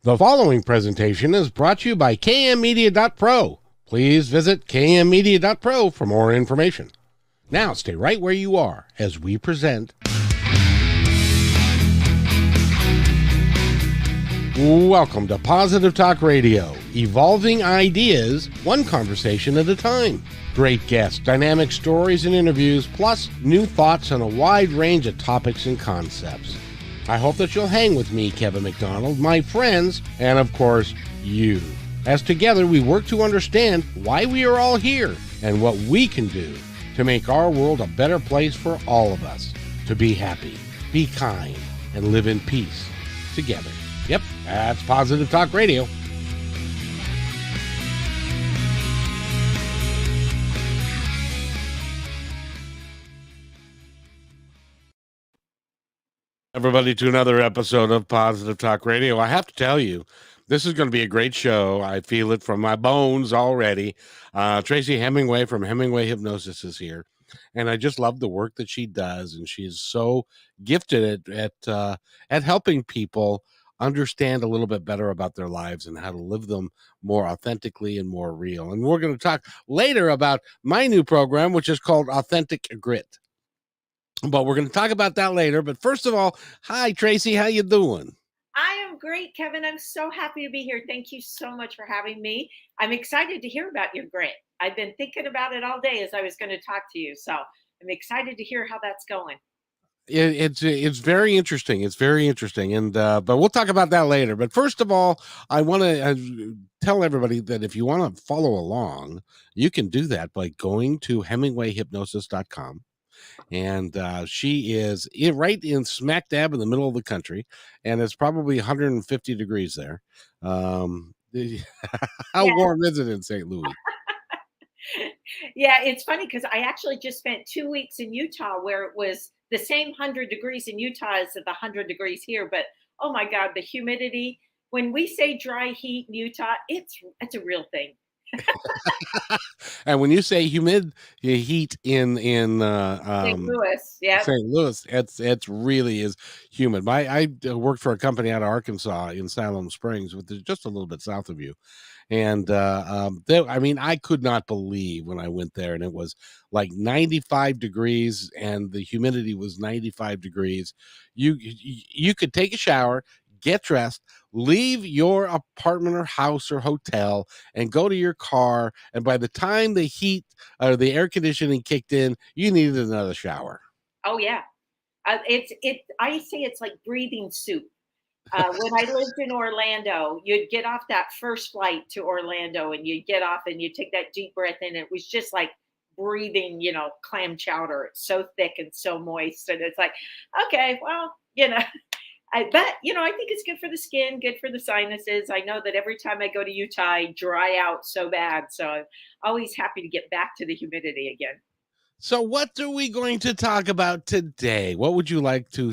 The following presentation is brought to you by kmmedia.pro. Please visit kmmedia.pro for more information. Now stay right where you are as we present Welcome to Positive Talk Radio, evolving ideas one conversation at a time. Great guests, dynamic stories and interviews, plus new thoughts on a wide range of topics and concepts. I hope that you'll hang with me, Kevin McDonald, my friends, and of course, you. As together we work to understand why we are all here and what we can do to make our world a better place for all of us. To be happy, be kind, and live in peace together. Yep, that's Positive Talk Radio. Everybody, to another episode of Positive Talk Radio. I have to tell you, this is going to be a great show. I feel it from my bones already. Tracy Hemingway from Hemingway Hypnosis is here, and I just love the work that she does. And she's so gifted at helping people understand a little bit better about their lives and how to live them more authentically and more real. And we're going to talk later about my new program, which is called Authentic Grit. But we're going to talk about that later. But first of all, hi, Tracy. How you doing? I am great, Kevin. I'm so happy to be here. Thank you so much for having me. I'm excited to hear about your grit. I've been thinking about it all day as I was going to talk to you. So I'm excited to hear how that's going. It's very interesting. It's very interesting. And but we'll talk about that later. But first of all, I want to tell everybody that if you want to follow along, you can do that by going to HemingwayHypnosis.com. And she is right in smack dab in the middle of the country, and it's probably 150 degrees there. How warm is it in St. Louis? Yeah, it's funny because I actually just spent 2 weeks in Utah where it was the same 100 degrees in Utah as the 100 degrees here. But oh my God, the humidity. When we say dry heat in Utah, it's a real thing. And when you say humid heat in St. Louis, yeah. St. Louis, it's really is humid. I worked for a company out of Arkansas in Salem Springs, which is just a little bit south of you. And I could not believe when I went there, and it was like 95 degrees, and the humidity was 95 degrees. You could take a shower, get dressed, leave your apartment or house or hotel, and go to your car. And by the time the heat or the air conditioning kicked in, you needed another shower. Oh yeah, I say it's like breathing soup. When I lived in Orlando, you'd get off that first flight to Orlando, and you'd get off and you take that deep breath in. It was just like breathing, clam chowder. It's so thick and so moist, and it's like, okay, well, I think it's good for the skin, good for the sinuses. I know that every time I go to Utah, I dry out so bad, so I'm always happy to get back to the humidity again. So what are we going to talk about today? What would you like to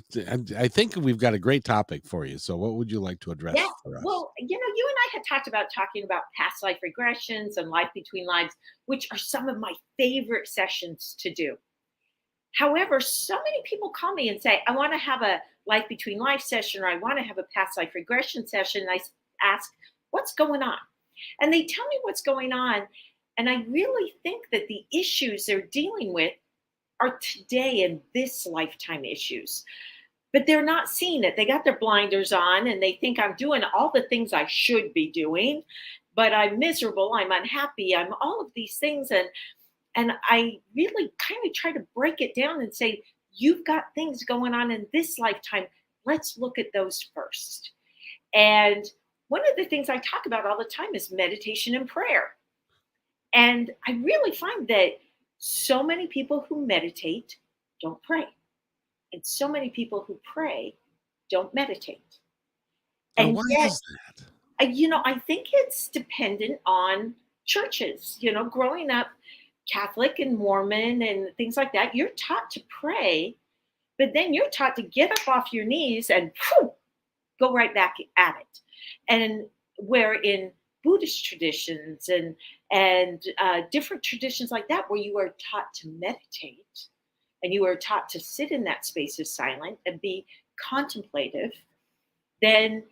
I think we've got a great topic for you. So what would you like to address Yeah. for us? Well, you and I had talking about past life regressions and life between lives, which are some of my favorite sessions to do. However, so many people call me and say, I want to have a life between life session, or I want to have a past life regression session. And I ask, what's going on? And they tell me what's going on. And I really think that the issues they're dealing with are today and this lifetime issues, but they're not seeing it. They got their blinders on and they think I'm doing all the things I should be doing, but I'm miserable, I'm unhappy, I'm all of these things. And I really kind of try to break it down and say, you've got things going on in this lifetime. Let's look at those first. And one of the things I talk about all the time is meditation and prayer. And I really find that so many people who meditate don't pray. And so many people who pray don't meditate. And why yet, is that? I think it's dependent on churches. Growing up Catholic and Mormon and things like that, you're taught to pray, but then you're taught to get up off your knees and go right back at it. And where in Buddhist traditions and different traditions like that, where you are taught to meditate and you are taught to sit in that space of silence and be contemplative, then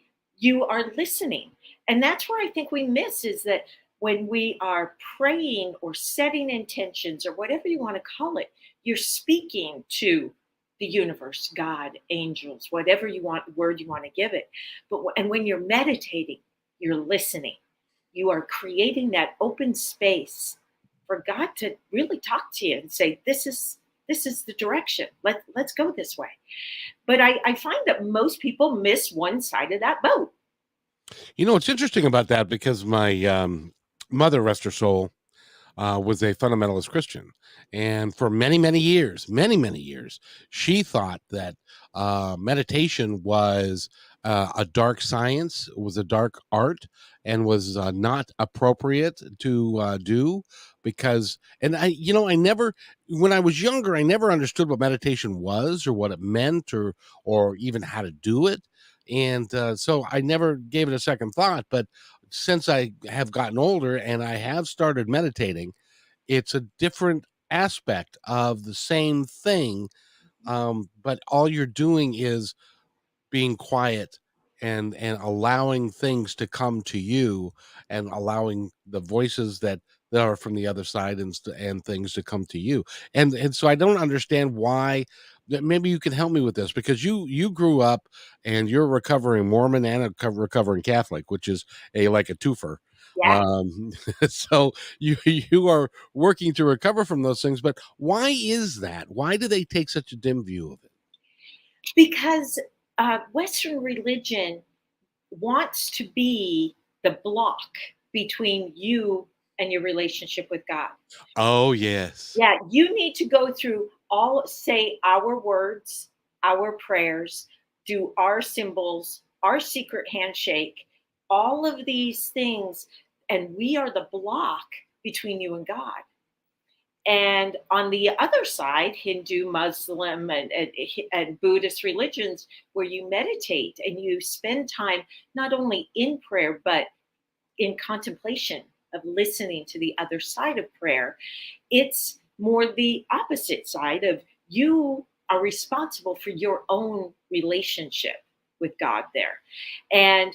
You are listening. And that's where I think we miss is that when we are praying or setting intentions or whatever you want to call it, you're speaking to the universe, God, angels, whatever you want, word you want to give it. And when you're meditating, you're listening. You are creating that open space for God to really talk to you and say, this is the direction. Let's go this way. But I find that most people miss one side of that boat. It's interesting about that because my mother, rest her soul, was a fundamentalist Christian. And for many, many years, she thought that meditation was a dark science, was a dark art, and was not appropriate to do because, and I never, when I was younger, I never understood what meditation was or what it meant or even how to do it. And so I never gave it a second thought. But since I have gotten older and I have started meditating, it's a different aspect of the same thing, but all you're doing is being quiet and allowing things to come to you and allowing the voices that are from the other side and things to come to you. And so I don't understand why. Maybe you can help me with this because you grew up and you're a recovering Mormon and a recovering Catholic, which is a like a twofer. Yeah. um so you are working to recover from those things, but why is that? Why do they take such a dim view of it? Because Western religion wants to be the block between you and your relationship with God. Oh, yes. Yeah, you need to go through all, say our words, our prayers, do our symbols, our secret handshake, all of these things. And we are the block between you and God. And on the other side, Hindu, Muslim, and Buddhist religions, where you meditate and you spend time not only in prayer, but in contemplation of listening to the other side of prayer, it's more the opposite side of you are responsible for your own relationship with God there. And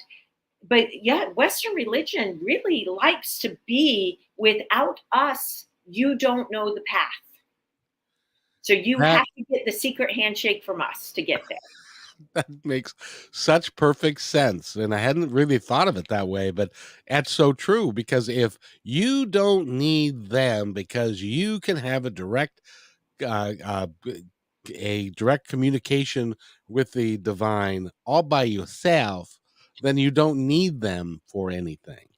but yeah, Western religion really likes to be without us, you don't know the path. So you That have to get the secret handshake from us to get there. that makes such perfect sense, and I hadn't really thought of it that way, but that's so true because if you don't need them because you can have a direct, a direct communication with the divine all by yourself, then you don't need them for anything.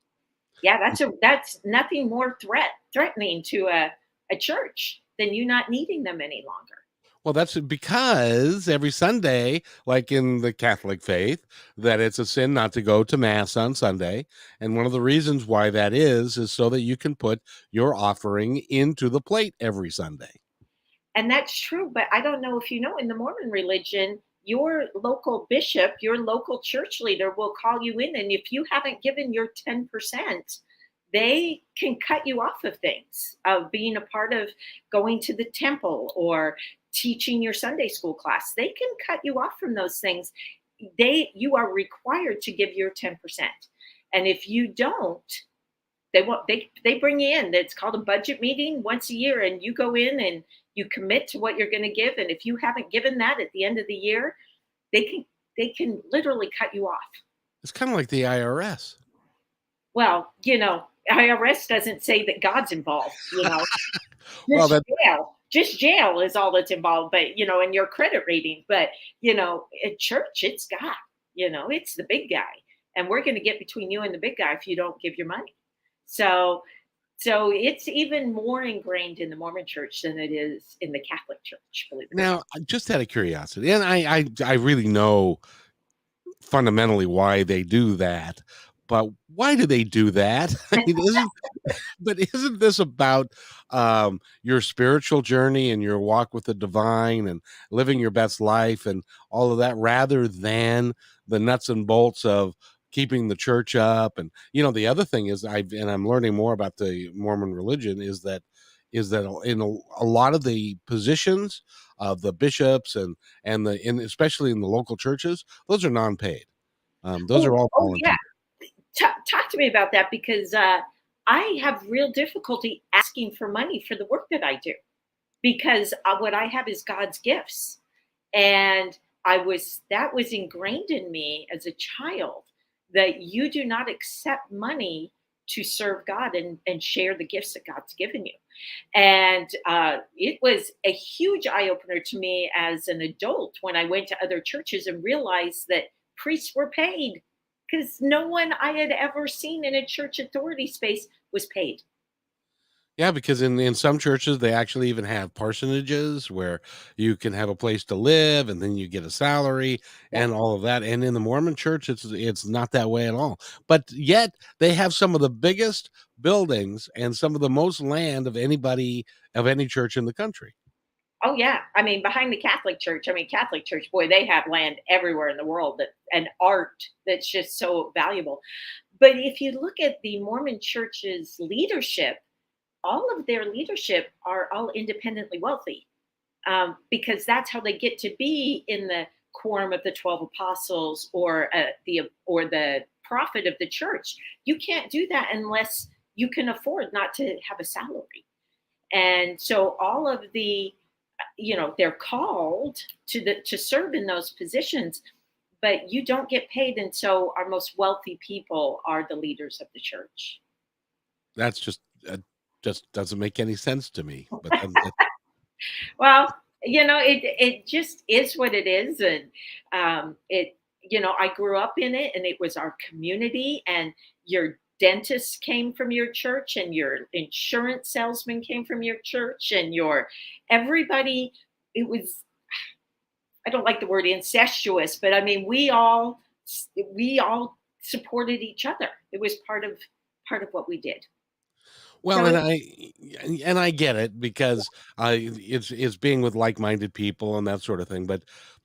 Yeah, that's nothing more threatening to a church than you not needing them any longer. Well, that's because every Sunday, like in the Catholic faith, that it's a sin not to go to mass on Sunday. And one of the reasons why that is so that you can put your offering into the plate every Sunday. And that's true, but I don't know if you know, in the Mormon religion, your local bishop, your local church leader will call you in. And if you haven't given your 10%, they can cut you off of things, of being a part of going to the temple or teaching your Sunday school class. They can cut you off from those things. You are required to give your 10%. And if you don't, they bring you in. It's called a budget meeting once a year, and you go in and you commit to what you're going to give. And if you haven't given that at the end of the year, they can they can literally cut you off. It's kind of like the IRS. Well, IRS doesn't say that God's involved. Well, Just that jail. Just jail is all that's involved, but in your credit rating. But at church, it's God. It's the big guy, and we're going to get between you and the big guy if you don't give your money. So So it's even more ingrained in the Mormon church than it is in the Catholic church, believe it or not. now, just out of curiosity, and I really know fundamentally why they do that, but why do they do that? I mean, isn't this about your spiritual journey and your walk with the divine and living your best life and all of that rather than the nuts and bolts of keeping the church up? And the other thing is I'm learning more about the Mormon religion is that in a lot of the positions of the bishops and especially in the local churches, those are non-paid. Those are Oh, all oh yeah. volunteer. Talk to me about that because I have real difficulty asking for money for the work that I do because what I have is God's gifts. And that was ingrained in me as a child that you do not accept money to serve God and share the gifts that God's given you. And it was a huge eye opener to me as an adult when I went to other churches and realized that priests were paid because no one I had ever seen in a church authority space was paid. Yeah, because in some churches, they actually even have parsonages where you can have a place to live and then you get a salary Yep. and all of that. And in the Mormon church, it's not that way at all. But yet they have some of the biggest buildings and some of the most land of any church in the country. Oh yeah. I mean, behind the Catholic Church, boy, they have land everywhere in the world that and art that's just so valuable. But if you look at the Mormon Church's leadership, all of their leadership are all independently wealthy because that's how they get to be in the quorum of the 12 apostles or the prophet of the church. You can't do that unless you can afford not to have a salary. And so all of the they're called to serve in those positions, but you don't get paid, and so our most wealthy people are the leaders of the church. That's just doesn't make any sense to me. But Well, it just is what it is, and it I grew up in it, and it was our community, and your dentist came from your church, and your insurance salesman came from your church, and your everybody. It was I don't like the word incestuous, but I mean we all supported each other. It was part of what we did. Well, So and I get it because it's being with like-minded people and that sort of thing. But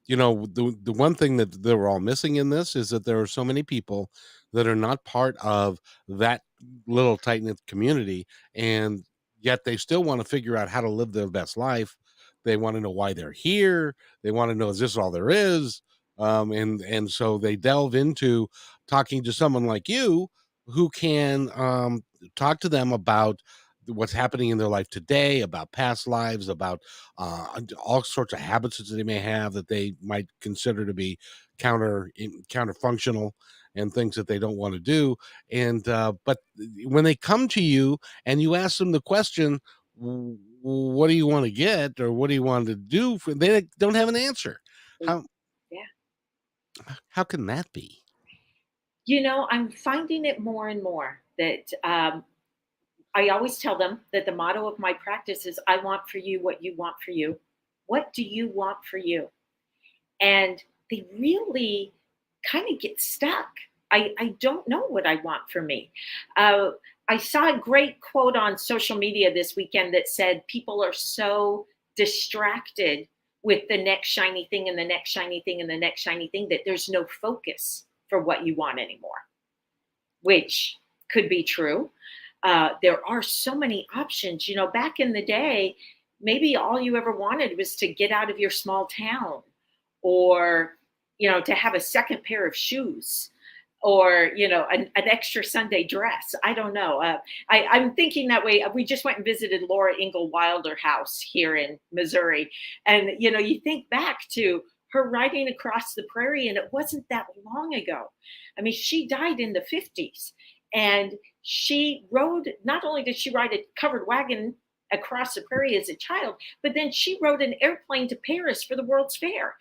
the one thing that they were all missing in this is that there are so many people that are not part of that little tight-knit community, and yet they still want to figure out how to live their best life. They want to know why they're here. They want to know, is this all there is? And so they delve into talking to someone like you who can talk to them about what's happening in their life today, about past lives, about all sorts of habits that they may have that they might consider to be counter functional and things that they don't want to do. And but when they come to you and you ask them the question, what do you want to get or what do you want to do? They don't have an answer. How yeah. how can that be? I'm finding it more and more that I always tell them that the motto of my practice is I want for you what you want for you. What do you want for you? And they really kind of get stuck. I don't know what I want for me. Uh, I saw a great quote on social media this weekend that said people are so distracted with the next shiny thing and the next shiny thing and the next shiny thing that there's no focus for what you want anymore, which could be true. There are so many options. Back in the day, maybe all you ever wanted was to get out of your small town or, to have a second pair of shoes or, an extra Sunday dress. I don't know. I'm thinking that way. We just went and visited Laura Ingalls Wilder house here in Missouri. And, you think back to her riding across the prairie, and it wasn't that long ago. I mean, she died in the 50s. And not only did she ride a covered wagon across the prairie as a child, but then she rode an airplane to Paris for the World's Fair.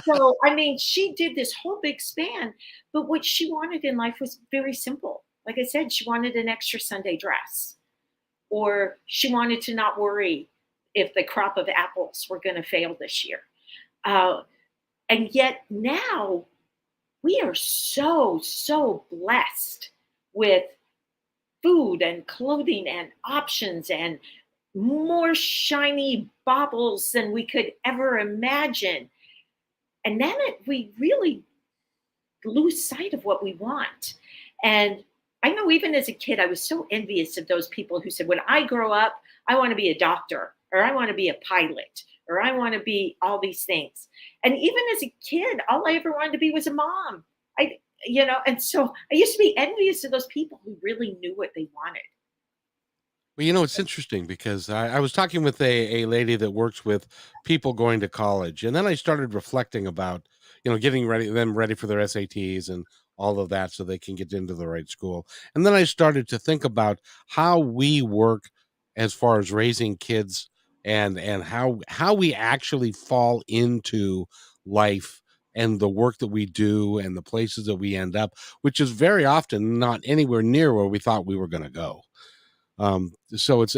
So, I mean, she did this whole big span, but what she wanted in life was very simple. Like I said, she wanted an extra Sunday dress, or she wanted to not worry if the crop of apples were going to fail this year. Uh, and yet now we are so blessed with food and clothing and options and more shiny baubles than we could ever imagine. And then we really lose sight of what we want. And I know even as a kid, I was so envious of those people who said, when I grow up, I want to be a doctor, or I want to be a pilot, or I want to be all these things. And even as a kid, all I ever wanted to be was a mom. And so I used to be envious of those people who really knew what they wanted. Well, it's interesting because I was talking with a lady that works with people going to college, and then I started reflecting about, getting ready for their SATs and all of that so they can get into the right school. And then I started to think about how we work as far as raising kids and how we actually fall into life and the work that we do and the places that we end up, which is very often not anywhere near where we thought we were going to go. So it's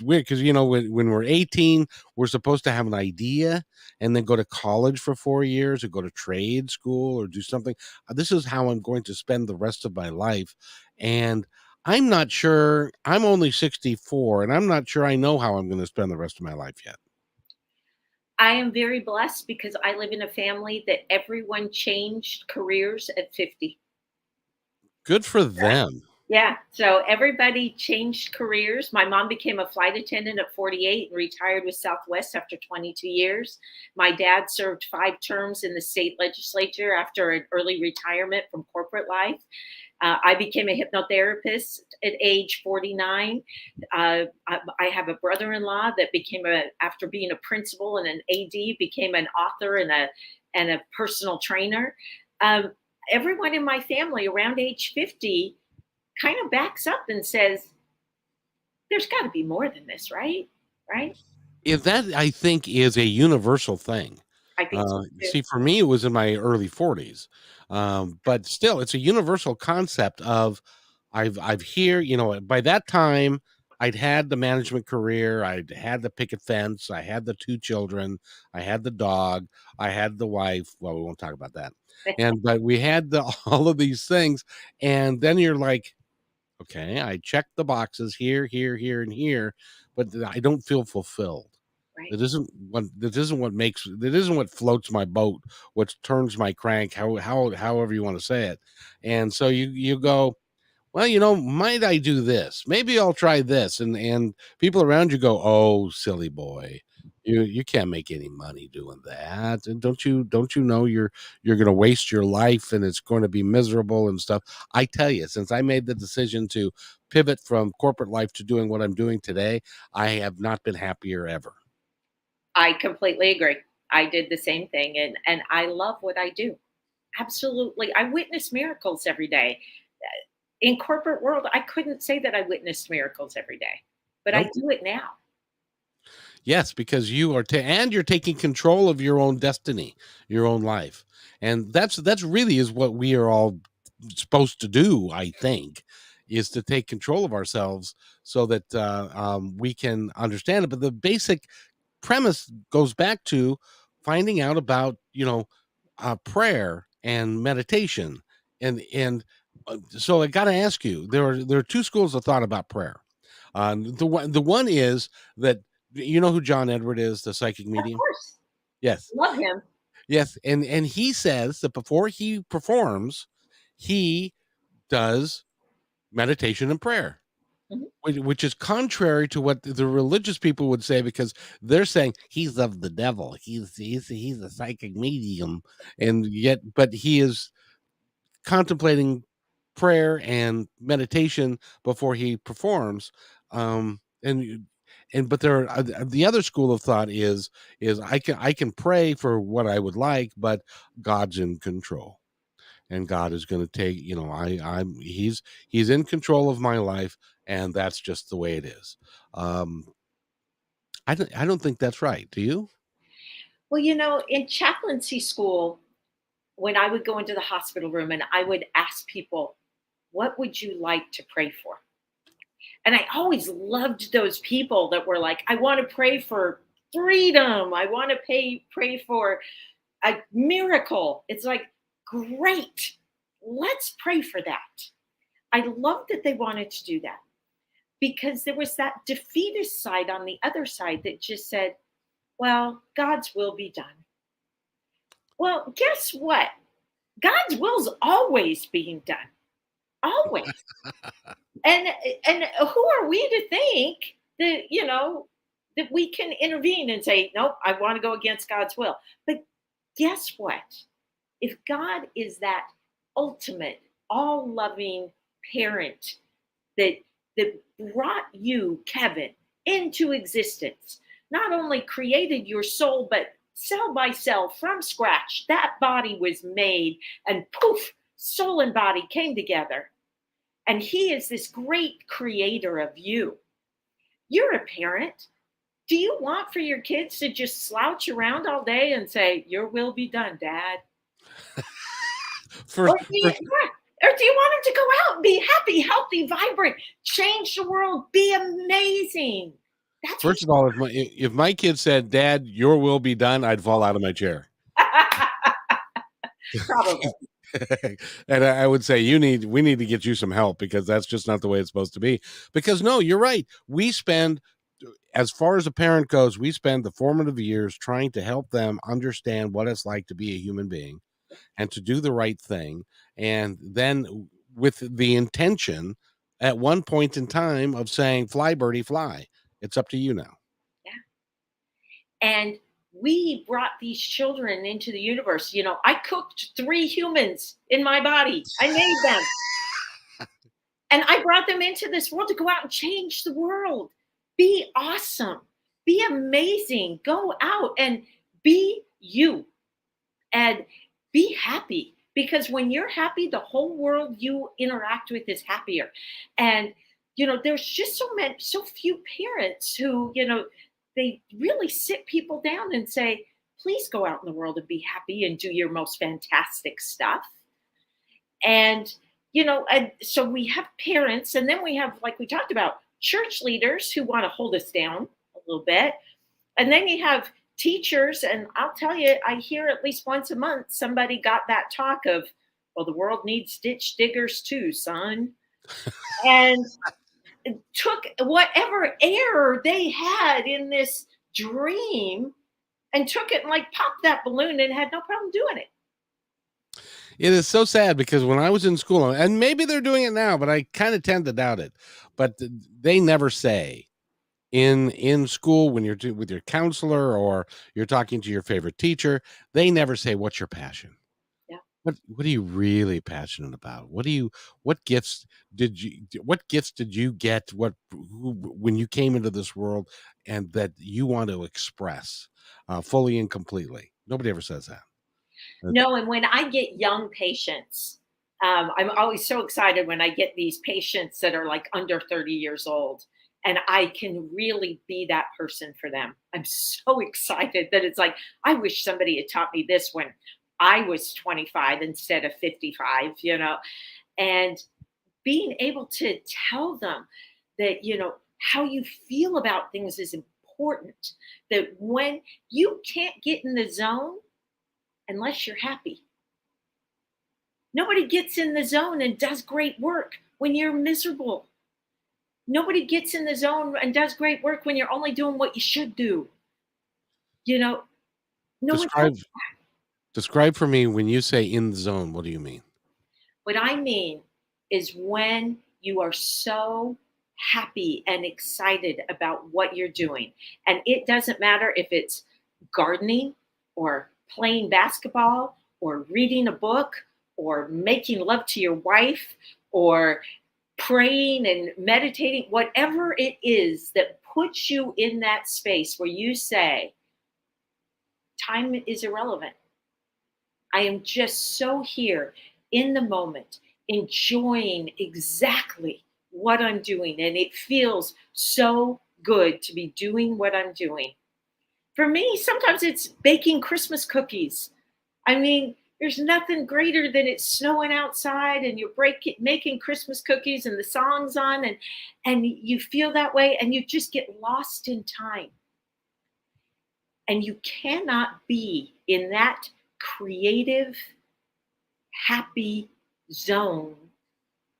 weird because when we're 18, we're supposed to have an idea and then go to college for 4 years or go to trade school or do something. This is how I'm going to spend the rest of my life. And I'm not sure. I'm only 64 and I'm not sure I know how I'm going to spend the rest of my life yet. I am very blessed because I live in a family that everyone changed careers at 50. Good for them. Yeah, so everybody changed careers. My mom became a flight attendant at 48 and retired with Southwest after 22 years. My dad served 5 terms in the state legislature after an early retirement from corporate life. I became a hypnotherapist at age 49. I have a brother-in-law that after being a principal and an AD, became an author and a personal trainer. Um, Everyone in my family around age 50 kind of backs up and says, "There's got to be more than this, right?" Right? If that I think is a universal thing. I think so too. See, for me, it was in my early 40s, but still, it's a universal concept of I've here, by that time, I'd had the management career, I'd had the picket fence, I had the 2 children, I had the dog, I had the wife. Well, we won't talk about that. But we had all of these things, and then you're like, okay, I checked the boxes here, here, here, and here, but I don't feel fulfilled. Right. That isn't what floats my boat, what turns my crank, however you want to say it. And so you go, well, might I do this? Maybe I'll try this. And people around you go, oh, silly boy. You can't make any money doing that. And don't you know you're gonna waste your life and it's going to be miserable and stuff. I tell you, since I made the decision to pivot from corporate life to doing what I'm doing today, I have not been happier ever. I completely agree. I did the same thing, and I love what I do. Absolutely. I witness miracles every day. In corporate world, I couldn't say that I witnessed miracles every day, but I Nope. do it now. Yes, because and you're taking control of your own destiny, your own life. And that's really is what we are all supposed to do, I think, is to take control of ourselves so that we can understand it. But the basic premise goes back to finding out about, prayer and meditation. So I got to ask you, there are 2 schools of thought about prayer. The one is that you know who John Edward is, the psychic Of medium? course. Yes. Love him. Yes, and he says that before he performs, he does meditation and prayer, Mhm. which is contrary to what the religious people would say because they're saying he's of the devil. He's a psychic medium, and yet, but he is contemplating prayer and meditation before he performs. And but there are the other school of thought is I can pray for what I would like, but God's in control, and God is going to take, he's in control of my life, and that's just the way it is. um I don't think that's right, do you? Well, in chaplaincy school, when I would go into the hospital room and I would ask people, "What would you like to pray for?" And I always loved those people that were like, "I want to pray for freedom. I want to pray for a miracle." It's like, great. Let's pray for that. I love that they wanted to do that because there was that defeatist side on the other side that just said, "Well, God's will be done." Well, guess what? God's will's always being done. Always. And and who are we to think that, that we can intervene and say, "Nope, I want to go against God's will." But guess what? If God is that ultimate, all loving parent that that brought you, Kevin, into existence. Not only created your soul, but cell by cell from scratch, that body was made, and poof, soul and body came together. And he is this great creator of you. You're a parent. Do you want for your kids to just slouch around all day and say, "Your will be done, Dad"? First, Or do you, first, yeah, or do you want them to go out and be happy, healthy, vibrant, change the world, be amazing? That's what first of all, if my kid said, "Dad, your will be done," I'd fall out of my chair. probably. And I would say we need to get you some help, because that's just not the way it's supposed to be. Because no, you're right. We spend, as far as a parent goes, we spend the formative years trying to help them understand what it's like to be a human being and to do the right thing. And then with the intention at one point in time of saying, "Fly, birdie, fly. It's up to you now." Yeah. And we brought these children into the universe. I cooked 3 humans in my body. I made them. And I brought them into this world to go out and change the world. Be awesome. Be amazing. Go out and be you and be happy. Because when you're happy, the whole world you interact with is happier. And there's just so few parents who, they really sit people down and say, please go out in the world and be happy and do your most fantastic stuff. And so we have parents, and then we have, like we talked about, church leaders who want to hold us down a little bit. And then you have teachers, and I'll tell you, I hear at least once a month somebody got that talk of, well, the world needs ditch diggers too, son. And took whatever error they had in this dream and took it and like popped that balloon and had no problem doing it. It is so sad, because when I was in school, and maybe they're doing it now, but I kind of tend to doubt it. But they never say in school, when with your counselor or you're talking to your favorite teacher, they never say, "What's your passion? Yeah. What are you really passionate about? What gifts did you get when you came into this world, and that you want to express fully and completely?" Nobody ever says that. No, and when I get young patients, I'm always so excited when I get these patients that are like under 30 years old, and I can really be that person for them. I'm so excited that it's like, I wish somebody had taught me this when I was 25 instead of 55. And being able to tell them that, how you feel about things is important, that when you can't get in the zone unless you're happy. Nobody gets in the zone and does great work when you're miserable. Nobody gets in the zone and does great work when you're only doing what you should do. You know, no one does. Describe describe for me, when you say "in the zone," what do you mean? What I mean is when you are so happy and excited about what you're doing. And it doesn't matter if it's gardening or playing basketball or reading a book or making love to your wife or praying and meditating, whatever it is that puts you in that space where you say, time is irrelevant. I am just so here in the moment, enjoying exactly what I'm doing. And it feels so good to be doing what I'm doing. For me, sometimes it's baking Christmas cookies. I mean, there's nothing greater than it's snowing outside and you're making Christmas cookies and the song's on, and you feel that way and you just get lost in time. And you cannot be in that creative, happy zone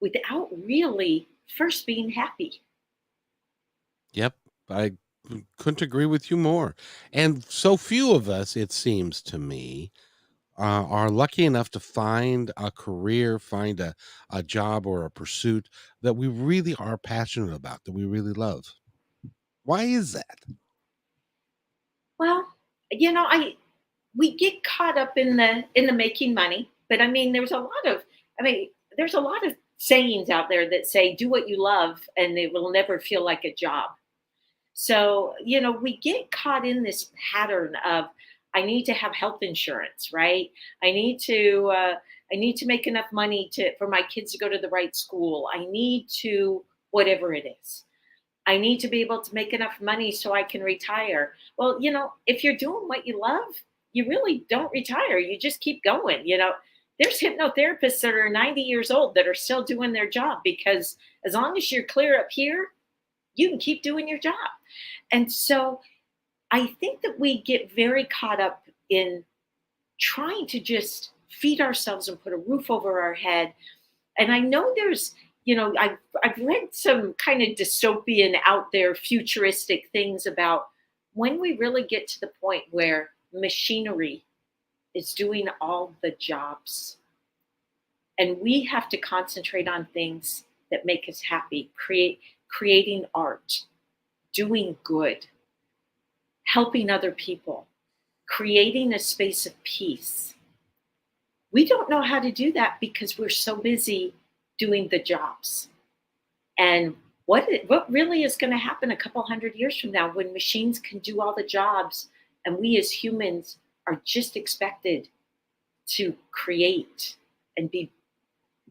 without really first being happy. Yep, I couldn't agree with you more. And so few of us, it seems to me, are lucky enough to find a career, find a job or a pursuit that we really are passionate about, that we really love. Why is that? Well, I we get caught up in the making money, but I mean, there's a lot of I mean, there's a lot of sayings out there that say, do what you love and it will never feel like a job. So, we get caught in this pattern of, I need to have health insurance, right? I need to, uh, I need to make enough money for my kids to go to the right school. I need to, whatever it is. I need to be able to make enough money so I can retire. Well, if you're doing what you love, you really don't retire. You just keep going. There's hypnotherapists that are 90 years old that are still doing their job, because as long as you're clear up here, you can keep doing your job. And so I think that we get very caught up in trying to just feed ourselves and put a roof over our head. And I know there's, I've read some kind of dystopian out there futuristic things about when we really get to the point where machinery is doing all the jobs and we have to concentrate on things that make us happy, creating art, doing good, helping other people, creating a space of peace. We don't know how to do that because we're so busy doing the jobs. And what really is going to happen a couple hundred years from now when machines can do all the jobs and we as humans are just expected to create and be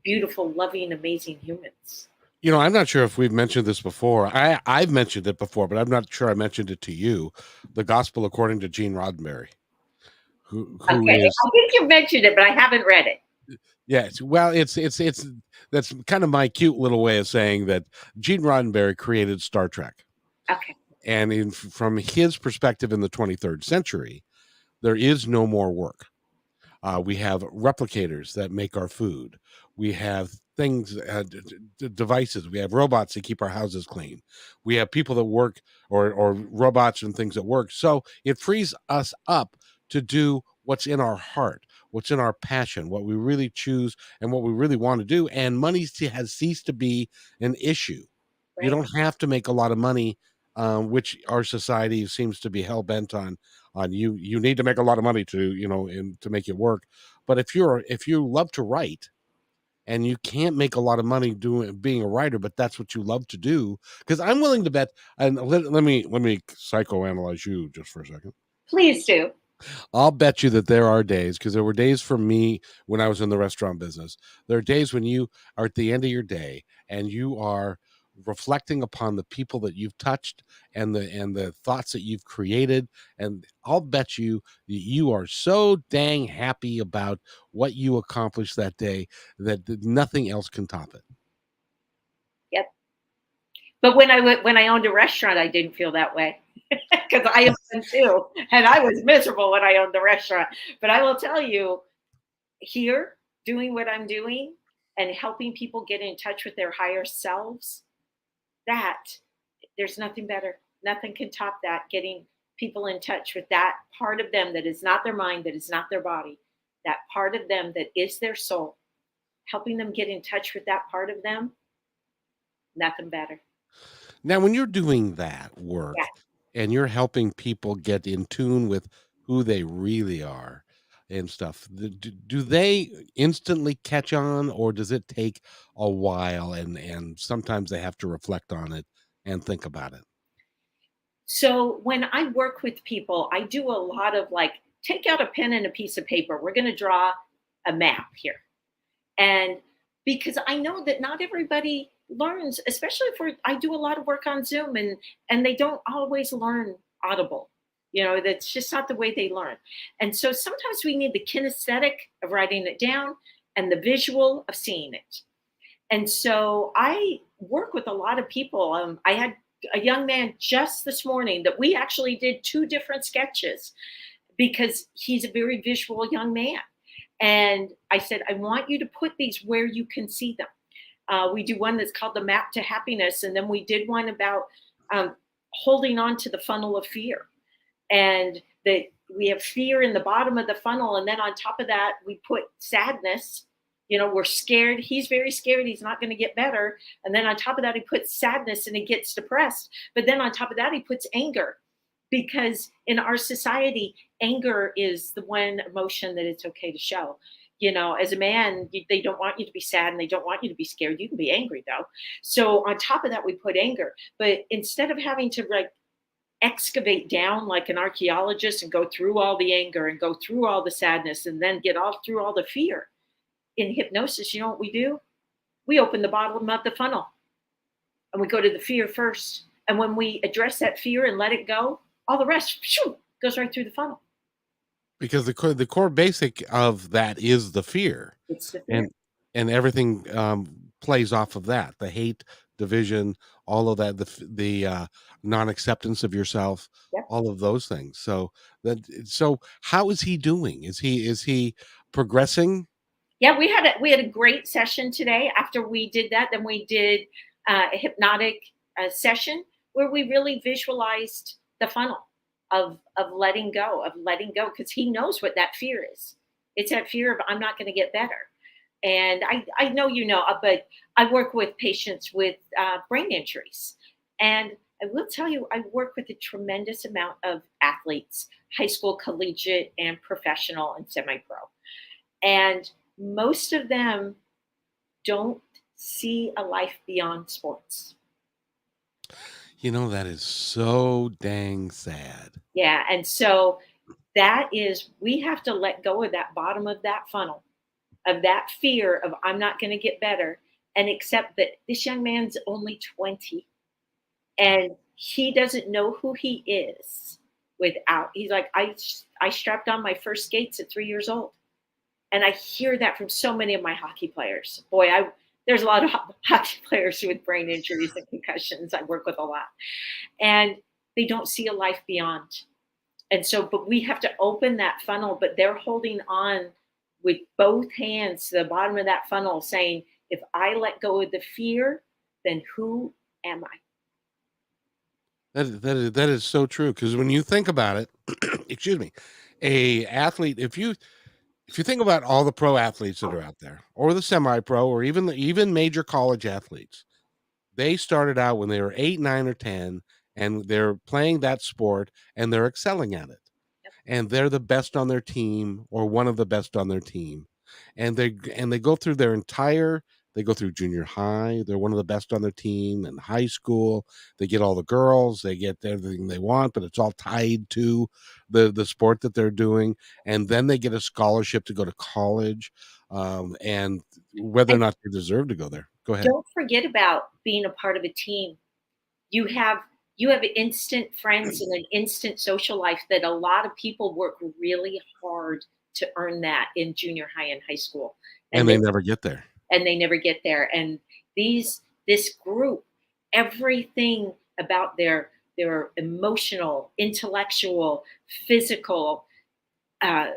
beautiful, loving, amazing humans? I'm not sure if we've mentioned this before. I've mentioned it before, but I'm not sure I mentioned it to you. The Gospel According to Gene Roddenberry, who Okay, is I think you mentioned it, but I haven't read it. yes. Well, it's that's kind of my cute little way of saying that Gene Roddenberry created Star Trek, Okay. and from his perspective in the 23rd century, there is no more work. We have replicators that make our food. We have things, devices. We have robots that keep our houses clean. We have people that work, or robots and things that work. So it frees us up to do what's in our heart, what's in our passion, what we really choose, and what we really want to do. And money has ceased to be an issue. You Right. don't have to make a lot of money, which our society seems to be hell bent on. You need to make a lot of money to to make it work. But if you love to write and you can't make a lot of money being a writer, but that's what you love to do, because I'm willing to bet. And let me psychoanalyze you just for a second. Please do. I'll bet you that there are days, because there were days for me when I was in the restaurant business. There are days when you are at the end of your day and you are reflecting upon the people that you've touched and the thoughts that you've created. And I'll bet you that you are so dang happy about what you accomplished that day that nothing else can top it. Yep. But when I owned a restaurant, I didn't feel that way because I owned one too, and I was miserable when I owned the restaurant. But I will tell you, here, doing what I'm doing and helping people get in touch with their higher selves, that there's nothing better. Nothing can top that. Getting people in touch with that part of them that is not their mind, that is not their body, that part of them that is their soul. Helping them get in touch with that part of them, nothing better. Now, when you're doing that Yeah. work and you're helping people get in tune with who they really are and stuff, do they instantly catch on, or does it take a while, and sometimes they have to reflect on it and think about it? So when I work with people, I do a lot of like, take out a pen and a piece of paper. We're going to draw a map here. And because I know that not everybody learns, especially if I do a lot of work on Zoom, and they don't always learn audible. That's just not the way they learn. And so sometimes we need the kinesthetic of writing it down and the visual of seeing it. And so I work with a lot of people. I had a young man just this morning that we actually did two different sketches because he's a very visual young man. And I said, I want you to put these where you can see them. We do one that's called the Map to Happiness. And then we did one about holding on to the funnel of fear. And we have fear in the bottom of the funnel. And then on top of that, we put sadness. We're scared. He's very scared. He's not going to get better. And then on top of that, he puts sadness and he gets depressed. But then on top of that, he puts anger, because in our society, anger is the one emotion that it's okay to show. As a man, they don't want you to be sad and they don't want you to be scared. You can be angry though. So on top of that, we put anger. But instead of having to like excavate down like an archaeologist and go through all the anger and go through all the sadness and then get all through all the fear, in hypnosis, you know what we do? We open the bottom of the funnel and we go to the fear first. And when we address that fear and let it go, all the rest goes right through the funnel. Because the core basic of that is the fear, It's the fear. and everything plays off of that. The hate, division, all of that, the non-acceptance of yourself, Yep. all of those things. So how is he doing? Is he progressing? Yeah, we had a great session today. After we did that, then we did a hypnotic session where we really visualized the funnel of letting go, because he knows what that fear is. It's that fear of I'm not going to get better. And I know but I work with patients with brain injuries, and I will tell you, I work with a tremendous amount of athletes, high school, collegiate, and professional, and semi-pro, and most of them don't see a life beyond sports. That is so dang sad. Yeah. And so that is, we have to let go of that bottom of that funnel, of that fear of I'm not going to get better, and accept that this young man's only 20 and he doesn't know who he is he's like, I strapped on my first skates at 3 years old. And I hear that from so many of my hockey players. Boy, there's a lot of hockey players with brain injuries and concussions. I work with a lot, and they don't see a life beyond. And so, but we have to open that funnel. But they're holding on with both hands to the bottom of that funnel, saying, "If I let go of the fear, then who am I?" That is so true, because when you think about it, excuse me, a athlete, if you think about all the pro athletes that are out there, or the semi-pro, or even major college athletes, they started out when they were 8, 9, or 10, and they're playing that sport and they're excelling at it. Yep. And they're the best on their team, or one of the best on their team. And they go through they go through junior high, they're one of the best on their team, and high school, they get all the girls, they get everything they want, but it's all tied to the sport that they're doing. And then they get a scholarship to go to college, and whether or And not they deserve to go there. Go ahead. don't forget about being a part of a team. You have instant friends and an instant social life that a lot of people work really hard to earn that in junior high and high school, And and they they never get there. never get there. And this group, everything about their emotional, intellectual, physical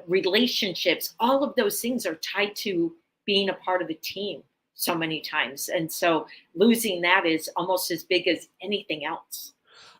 relationships, all of those things are tied to being a part of a team so many times. And so losing that is almost as big as anything else.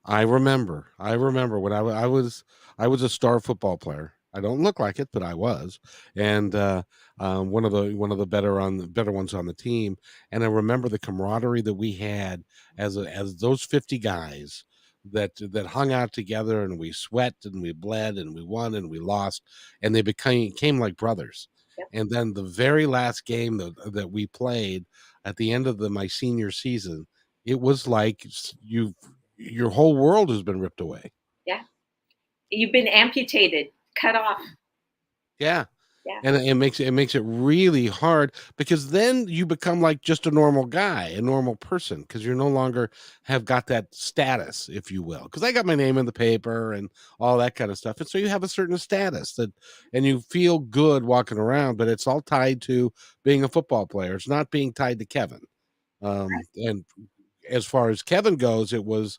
I remember when I was a star football player. I don't look like it, but I was, and one of the better ones on the team. And I remember the camaraderie that we had as those 50 guys that hung out together, and we sweat and we bled and we won and we lost, and they came like brothers. Yep. And then the very last game that we played at the end of my senior season, it was like your whole world has been ripped away. Yeah. You've been amputated, cut off. Yeah. Yeah. And it makes it really hard, because then you become like just a normal guy, a normal person, because you're no longer have got that status, if you will. Because I got my name in the paper and all that kind of stuff. And so you have a certain status and you feel good walking around, but it's all tied to being a football player. It's not being tied to Kevin. And as far as Kevin goes, it was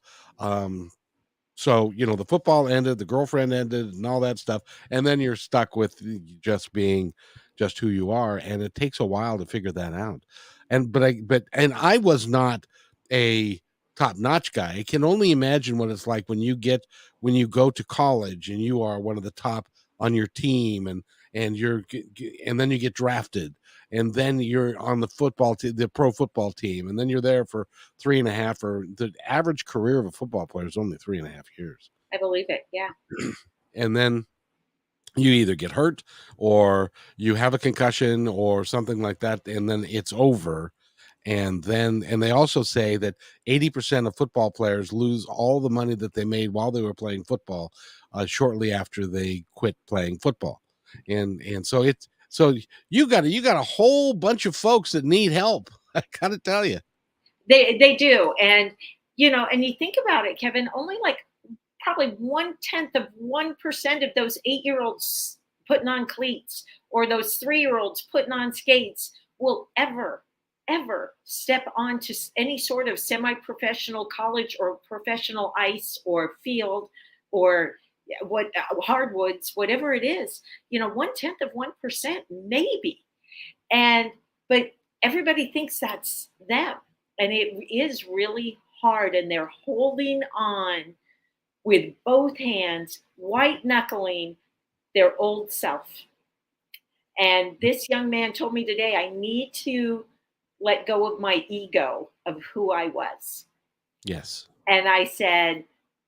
so, the football ended, the girlfriend ended, and all that stuff, and then you're stuck with just being just who you are, and it takes a while to figure that out. And I was not a top-notch guy. I can only imagine what it's like when you go to college and you are one of the top on your team, and then you get drafted, and then you're on the pro football team, and then you're there for 3.5, or the average career of a football player is only 3.5 years. I believe it. Yeah. And then you either get hurt or you have a concussion or something like that, and then it's over. And they also say that 80% of football players lose all the money that they made while they were playing football shortly after they quit playing football. And so it's so you got a whole bunch of folks that need help. I gotta tell you. They do, and and you think about it, Kevin. Only like probably 1/10 of 1% of those 8-year-olds putting on cleats or those 3-year-olds putting on skates will ever step onto any sort of semi-professional college or professional ice or field or what hardwoods, whatever it is. 1/10 of 1% maybe, and but everybody thinks that's them, and it is really hard, and they're holding on with both hands, white knuckling their old self. And this young man told me today, I need to let go of my ego of who I was. Yes. And I said,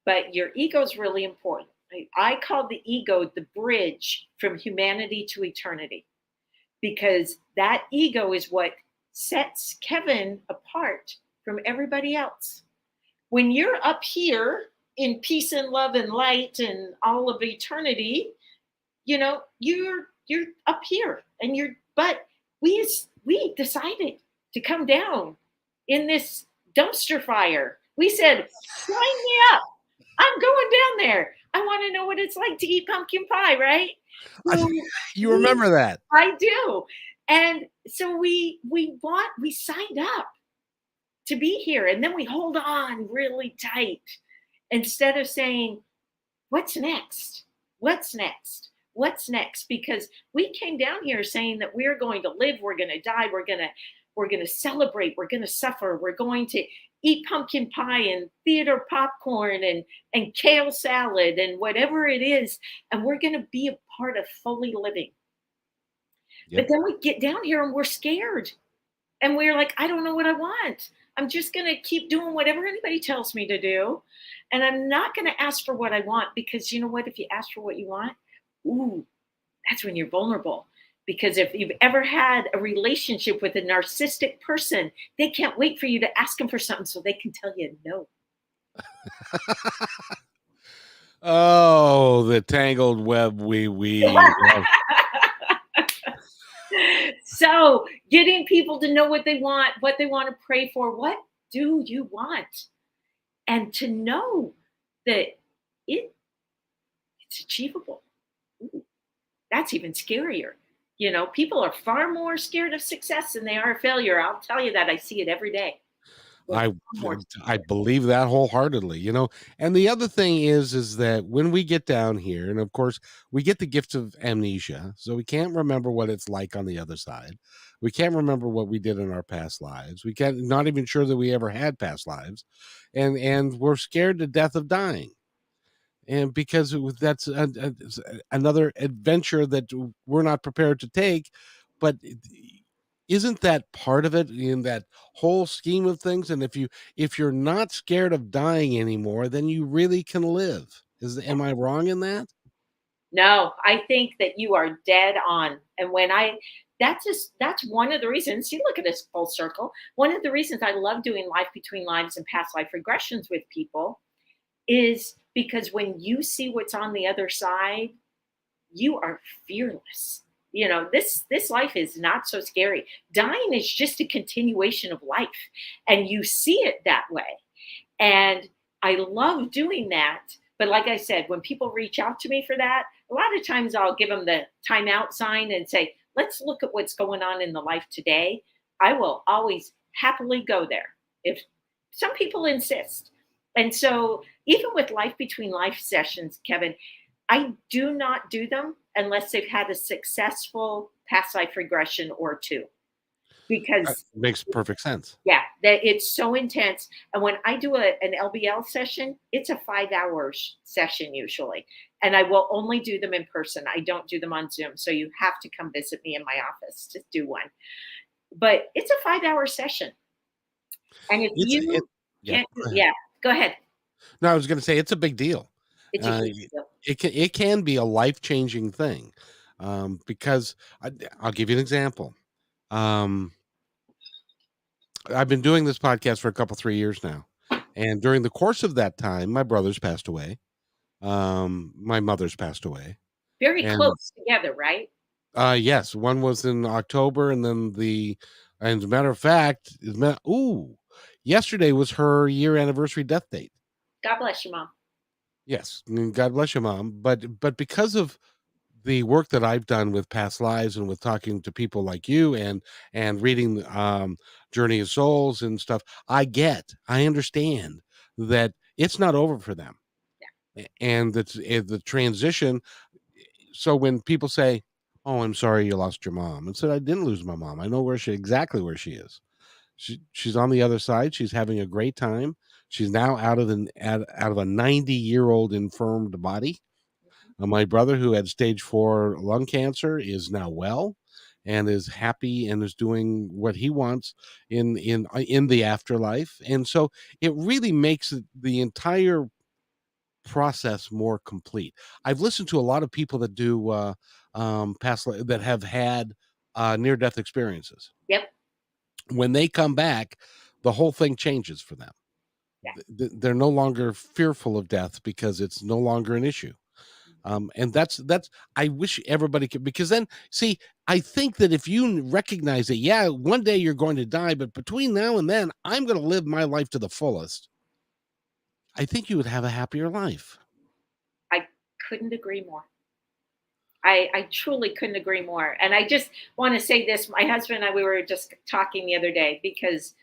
but your ego is really important. I called the ego the bridge from humanity to eternity, because that ego is what sets Kevin apart from everybody else. When you're up here in peace and love and light and all of eternity, you're up here, and but we decided to come down in this dumpster fire. We said, sign me up. I'm going down there. I want to know what it's like to eat pumpkin pie, right? So You remember that? I do. And so we signed up to be here, and then we hold on really tight instead of saying, what's next? What's next? What's next? Because we came down here saying that we're going to live, we're going to die, we're going to celebrate, we're going to suffer, we're going to eat pumpkin pie and theater popcorn and kale salad and whatever it is, and we're going to be a part of fully living. But Yep. then we get down here and we're scared. And we're like, I don't know what I want. I'm just going to keep doing whatever anybody tells me to do. And I'm not going to ask for what I want, because you know what? If you ask for what you want, ooh, that's when you're vulnerable. Because if you've ever had a relationship with a narcissistic person, they can't wait for you to ask them for something so they can tell you no. Oh, the tangled web we weave. So getting people to know what they want to pray for, what do you want? And to know that it's achievable. Ooh, that's even scarier. People are far more scared of success than they are of failure. I'll tell you that. I see it every day. They're I far more I scared. believe that wholeheartedly. And the other thing is that when we get down here, and of course we get the gift of amnesia, so we can't remember what it's like on the other side. We can't remember what we did in our past lives. We can't not even sure that we ever had past lives, and we're scared to death of dying. And because that's another adventure that we're not prepared to take, but isn't that part of it in that whole scheme of things? And if you're not scared of dying anymore, then you really can live. Am I wrong in that? No, I think that you are dead on. And that's one of the reasons. You look at this full circle. One of the reasons I love doing life between lives and past life regressions with people is because when you see what's on the other side, you are fearless. This life is not so scary. Dying is just a continuation of life, and you see it that way. And I love doing that. But like I said, when people reach out to me for that, a lot of times I'll give them the timeout sign and say, let's look at what's going on in the life today. I will always happily go there if some people insist. And so, even with life between life sessions, Kevin, I do not do them unless they've had a successful past life regression or two, because Makes perfect sense. yeah, that it's so intense. And when I do an LBL session, it's a 5 hours session usually. And I will only do them in person. I don't do them on Zoom. So you have to come visit me in my office to do one. But it's a 5 hour session. And if It's it. you Yeah. can't, Go ahead. yeah, go ahead. No, I was going to say it's a big deal. It's a Uh, huge deal. it can be a life-changing thing, because I'll give you an example. Um, I've been doing this podcast for a couple 3 years now, and during the course of that time, my brother's passed away, my mother's passed away, Very and, close together, right? yes, one was in October, and then and as a matter of fact, yesterday was her year anniversary death date. God bless you, Mom. Yes, God bless your mom, but because of the work that I've done with past lives and with talking to people like you and reading Journey of Souls and stuff, I understand that it's not over for them. Yeah. And that's the transition. So when people say, "Oh, I'm sorry you lost your mom," and said, "I didn't lose my mom. I know exactly where she is. She's on the other side. She's having a great time. She's now out of a 90-year-old infirmed body. Mhm. My brother, who had stage 4 lung cancer, is now well and is happy and is doing what he wants in the afterlife. And so it really makes the entire process more complete. I've listened to a lot of people that do that have had near death experiences. Yep. When they come back, the whole thing changes for them. Yeah. They're no longer fearful of death because it's no longer an issue. And that's I wish everybody could, because then see, I think that if you recognize that, yeah, one day you're going to die, but between now and then, I'm going to live my life to the fullest. I think you would have a happier life. I couldn't agree more. I truly couldn't agree more. And I just want to say this: my husband and I, we were just talking the other day because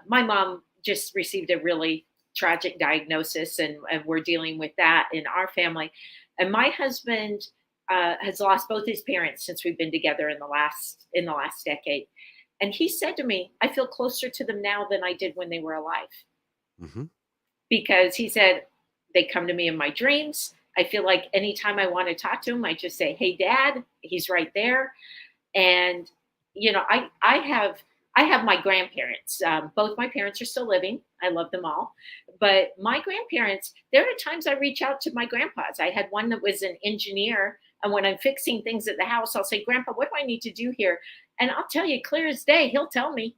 my mom just received a really tragic diagnosis, and we're dealing with that in our family. And my husband has lost both his parents since we've been together in the last decade. And he said to me, "I feel closer to them now than I did when they were alive." Hmm. Because he said they come to me in my dreams. I feel like anytime I want to talk to him, I just say, "Hey, Dad," he's right there. And I have my grandparents. Both my parents are still living. I love them all, but my grandparents. There are times I reach out to my grandpas. I had one that was an engineer, and when I'm fixing things at the house, I'll say, "Grandpa, what do I need to do here?" And I'll tell you, clear as day, he'll tell me.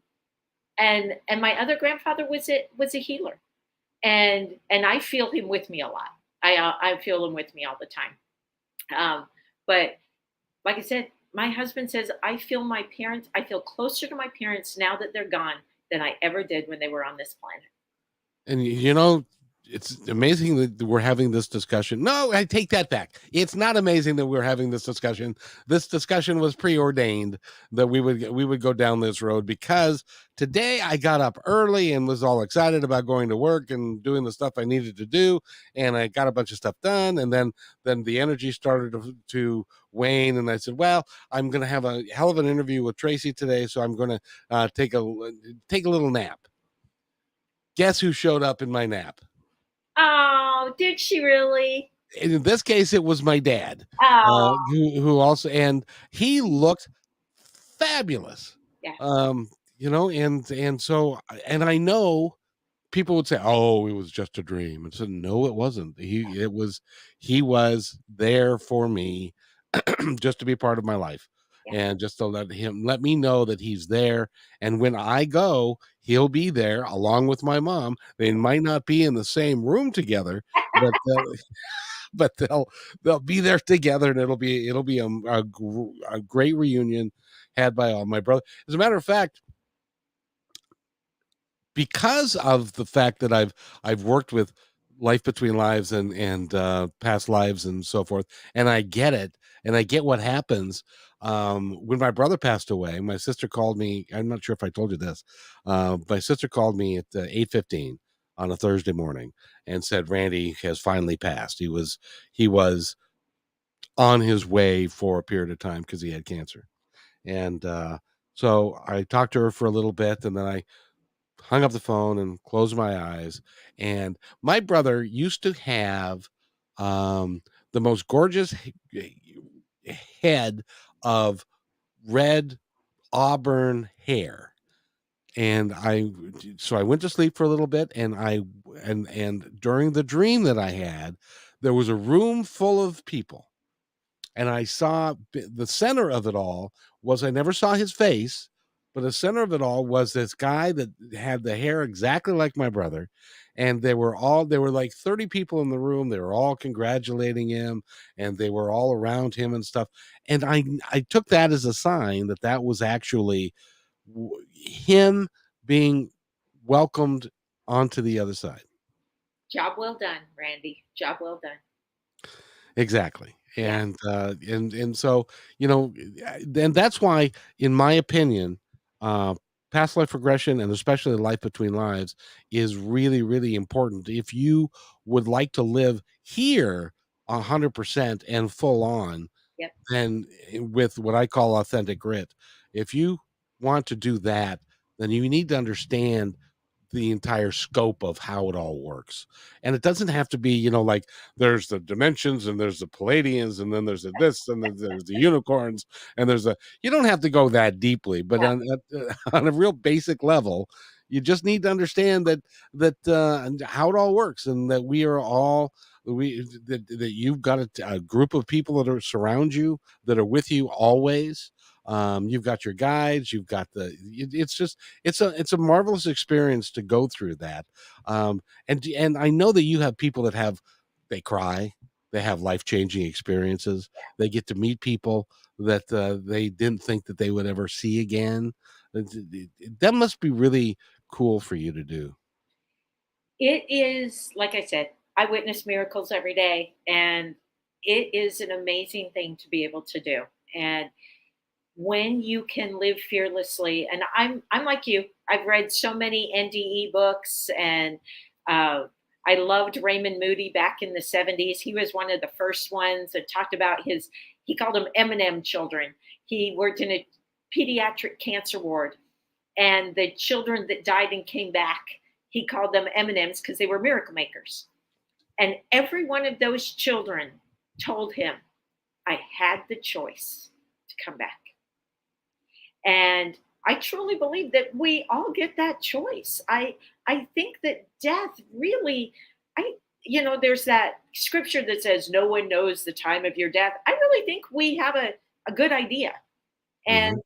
And my other grandfather was a healer, and I feel him with me a lot. I feel him with me all the time. But like I said, my husband says I feel my parents. I feel closer to my parents now that they're gone than I ever did when they were on this planet. And it's amazing that we're having this discussion. No, I take that back. It's not amazing that we're having this discussion. This discussion was preordained that we would go down this road, because today I got up early and was all excited about going to work and doing the stuff I needed to do, and I got a bunch of stuff done, and then the energy started to wane, and I said, well, I'm going to have a hell of an interview with Tracy today, so I'm going to take a little nap. Guess who showed up in my nap? Oh, did she really? In this case, it was my dad, Oh, who also, and he looked fabulous. yeah, Um, and so, and I know people would say, "Oh, it was just a dream." And said, "No, it wasn't. He was there for me, just to be part of my life, yeah. and just to let me know that he's there. And when I go, he'll be there along with my mom. They might not be in the same room together, but but they'll be there together, and it'll be a great reunion had by all my brother. As a matter of fact, because of the fact that I've worked with life between lives and past lives and so forth, and I get it, and I get what happens. When my brother passed away, my sister called me. I'm not sure if I told you this. My sister called me at 8:15 on a Thursday morning and said Randy has finally passed. He was on his way for a period of time because he had cancer. And so I talked to her for a little bit, and then I hung up the phone and closed my eyes. And my brother used to have the most gorgeous head of red auburn hair. And so I went to sleep for a little bit, and I and during the dream that I had, there was a room full of people, and I saw the center of it all was, I never saw his face, but the center of it all was this guy that had the hair exactly like my brother. And there were like 30 people in the room. They were all congratulating him, and they were all around him and stuff. And I took that as a sign that that was actually him being welcomed onto the other side. Job well done, Randy. Job well done. Exactly. Yeah. And so, and that's why, in my opinion, uh, past life regression, and especially life between lives, is really, really important. If you would like to live here 100% and full on, Yep. then with what I call authentic grit, if you want to do that, then you need to understand the entire scope of how it all works. And it doesn't have to be, like, there's the dimensions, and there's the Palladians, and then there's the this, and then there's the unicorns, and you don't have to go that deeply, but Yeah. on a real basic level, you just need to understand that how it all works, and that we are all that you've got a group of people that are surround you, that are with you always. You've got your guides, you've got it's just it's a marvelous experience to go through that. And I know that you have people that they cry, they have life-changing experiences, they get to meet people that they didn't think that they would ever see again. That must be really cool for you to do. It is, like I said, I witness miracles every day, and it is an amazing thing to be able to do. And when you can live fearlessly, and I'm like you, I've read so many NDE books, and uh, I loved Raymond Moody back in the 70s. He was one of the first ones that talked about he called them M&M children. He worked in a pediatric cancer ward, and the children that died and came back, he called them M&Ms because they were miracle makers. And every one of those children told him, I had the choice to come back. And I truly believe that we all get that choice. I think that death really, I there's that scripture that says no one knows the time of your death. I really think we have a good idea. And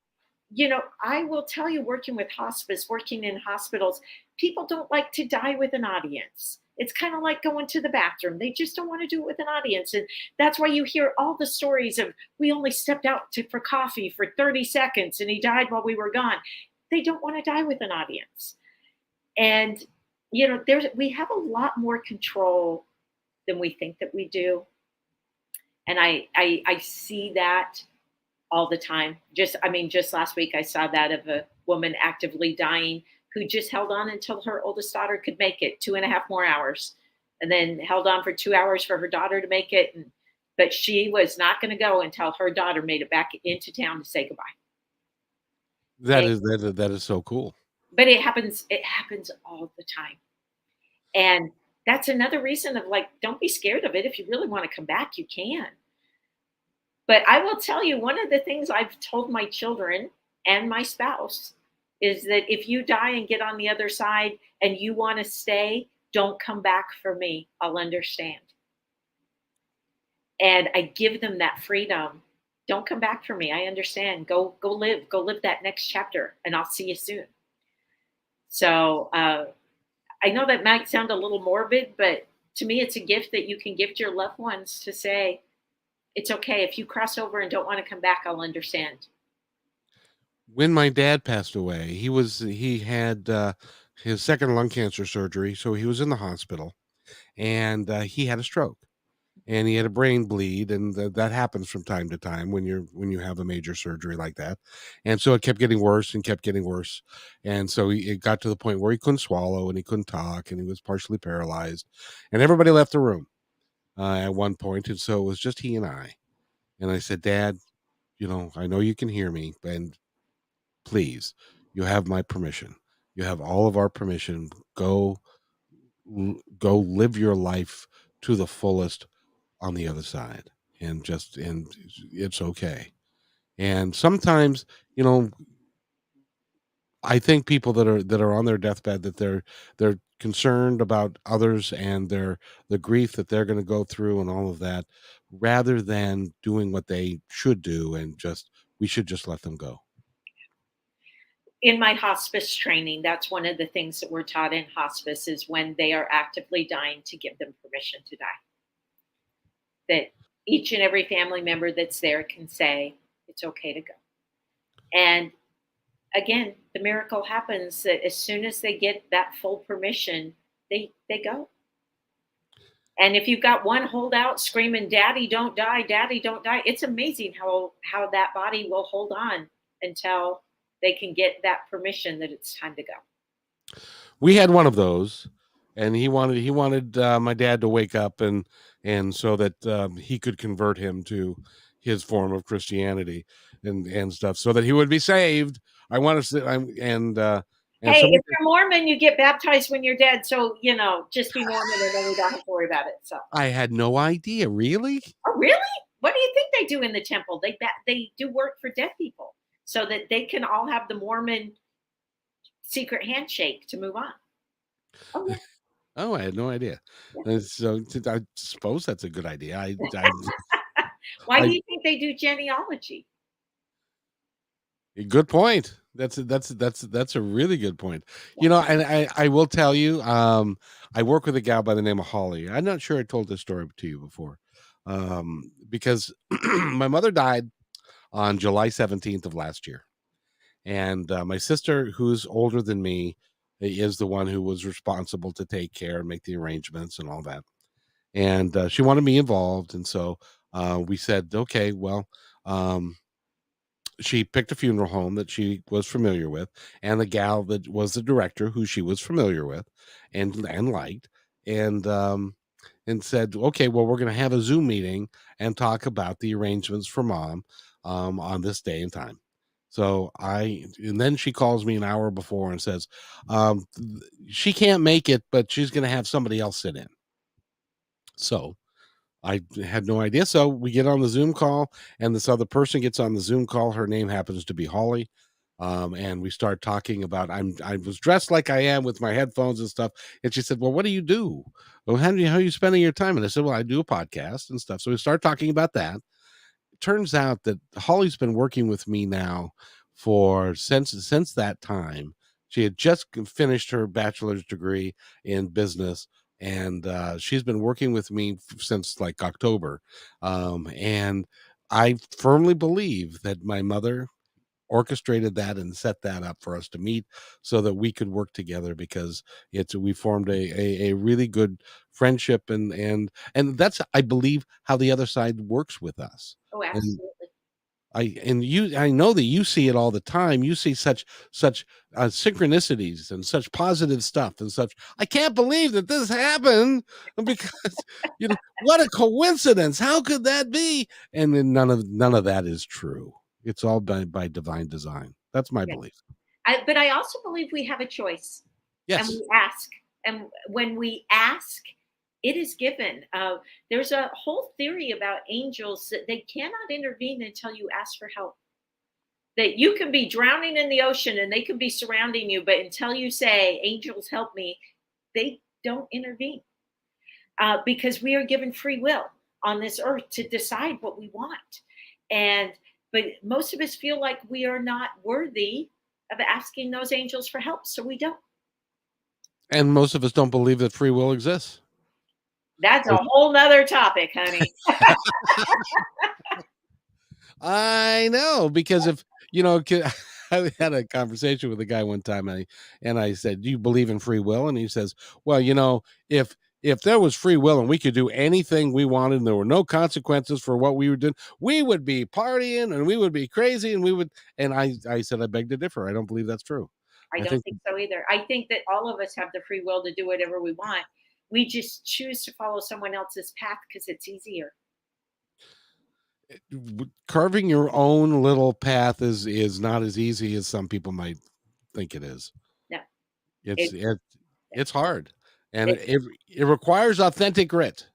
Mhm. I will tell you, working with hospice, working in hospitals, people don't like to die with an audience. It's kind of like going to the bathroom. They just don't want to do it with an audience. And that's why you hear all the stories of, we only stepped out for coffee for 30 seconds and he died while we were gone. They don't want to die with an audience. And, we have a lot more control than we think that we do. And I see that all the time. Just last week, I saw that of a woman actively dying who just held on until her oldest daughter could make it 2.5 more hours, and then held on for 2 hours for her daughter to make it. But she was not going to go until her daughter made it back into town to say goodbye. And, That is so cool. but it happens all the time. And that's another reason of, like, don't be scared of it. If you really want to come back, you can. But I will tell you, one of the things I've told my children and my spouse is that if you die and get on the other side and you want to stay, don't come back for me. I'll understand. And I give them that freedom. Don't come back for me. I understand. Go live that next chapter, and I'll see you soon. So I know that might sound a little morbid, but to me, it's a gift that you can give to your loved ones to say, it's okay. If you cross over and don't want to come back, I'll understand. When my dad passed away, he had his second lung cancer surgery, so he was in the hospital, and he had a stroke, and he had a brain bleed, and that happens from time to time when you have a major surgery like that. And so it kept getting worse and kept getting worse, and so it got to the point where he couldn't swallow, and he couldn't talk, and he was partially paralyzed, and everybody left the room at one point, and so it was just he and I. And I said, Dad, I know you can hear me, and please, you have my permission. You have all of our permission. Go live your life to the fullest on the other side, and it's okay. And sometimes, you know, I think people that are on their deathbed, that they're concerned about others and the grief that they're going to go through and all of that, rather than doing what they should do, and just we should just let them go. In my hospice training, that's one of the things that we're taught in hospice is when they are actively dying to give them permission to die. That each and every family member that's there can say, it's okay to go. And again, the miracle happens that as soon as they get that full permission, they go. And if you've got one holdout screaming, "Daddy, don't die! Daddy, don't die!" It's amazing how that body will hold on until they can get that permission that it's time to go. We had one of those, and he wanted my dad to wake up, and so that he could convert him to his form of Christianity and stuff, so that he would be saved. I want to say, and Hey, somebody. if you're Mormon, you get baptized when you're dead. So just be Mormon, and then we don't have to worry about it. So, I had no idea. Really? oh really? What do you think they do in the temple? They do work for dead people so that they can all have the Mormon secret handshake to move on. Oh yeah, Oh, I had no idea. yeah. So I suppose that's a good idea. Why do I you think they do genealogy? Good point. That's a really good point. Yeah. And I will tell you, I work with a gal by the name of Holly. I'm not sure I told this story to you before, because my mother died on July 17th of last year, and my sister, who's older than me, is the one who was responsible to take care and make the arrangements and all that. And she wanted me involved, and so we said, okay, well. She picked a funeral home that she was familiar with, and the gal that was the director, who she was familiar with and liked, and said, okay, well, we're going to have a Zoom meeting and talk about the arrangements for mom on this day and time. So and then she calls me an hour before and says, she can't make it, but she's going to have somebody else sit in. So I had no idea. So we get on the Zoom call, and this other person gets on the Zoom call. Her name happens to be Holly. And we start talking about, I was dressed like I am with my headphones and stuff. And she said, well, what do you do? Well, how are you spending your time? And I said, well, I do a podcast and stuff. So we start talking about that. It turns out that Holly's been working with me now for since that time. She had just finished her bachelor's degree in business, and she's been working with me since like October. And I firmly believe that my mother orchestrated that and set that up for us to meet so that we could work together, because we formed a really good friendship, and that's, I believe, how the other side works with us. Oh, And absolutely. I know that you see it all the time. You see such synchronicities and such positive stuff and such. I can't believe that this happened, because what a coincidence. How could that be? And then none of that is true. It's all by divine design. That's my Yeah. belief. But I also believe we have a choice, and Yes. we ask. And when we ask, it is given. There's a whole theory about angels that they cannot intervene until you ask for help. That you can be drowning in the ocean and they can be surrounding you, but until you say, "Angels, help me," they don't intervene, because we are given free will on this earth to decide what we want. And but most of us feel like we are not worthy of asking those angels for help, so we don't. And most of us don't believe that free will exists. That's a whole nother topic, honey. I know, because if I had a conversation with a guy one time, and I said, "Do you believe in free will?" And he says, "Well, if there was free will and we could do anything we wanted and there were no consequences for what we were doing, we would be partying and we would be crazy and we would." And I said, I beg to differ. I don't believe that's true. I I don't think think so either. I think that all of us have the free will to do whatever we want. We just choose to follow someone else's path because it's easier. carving your own little path is not as easy as some people might think it is. No, It's it, it, it's hard, and it it requires authentic grit.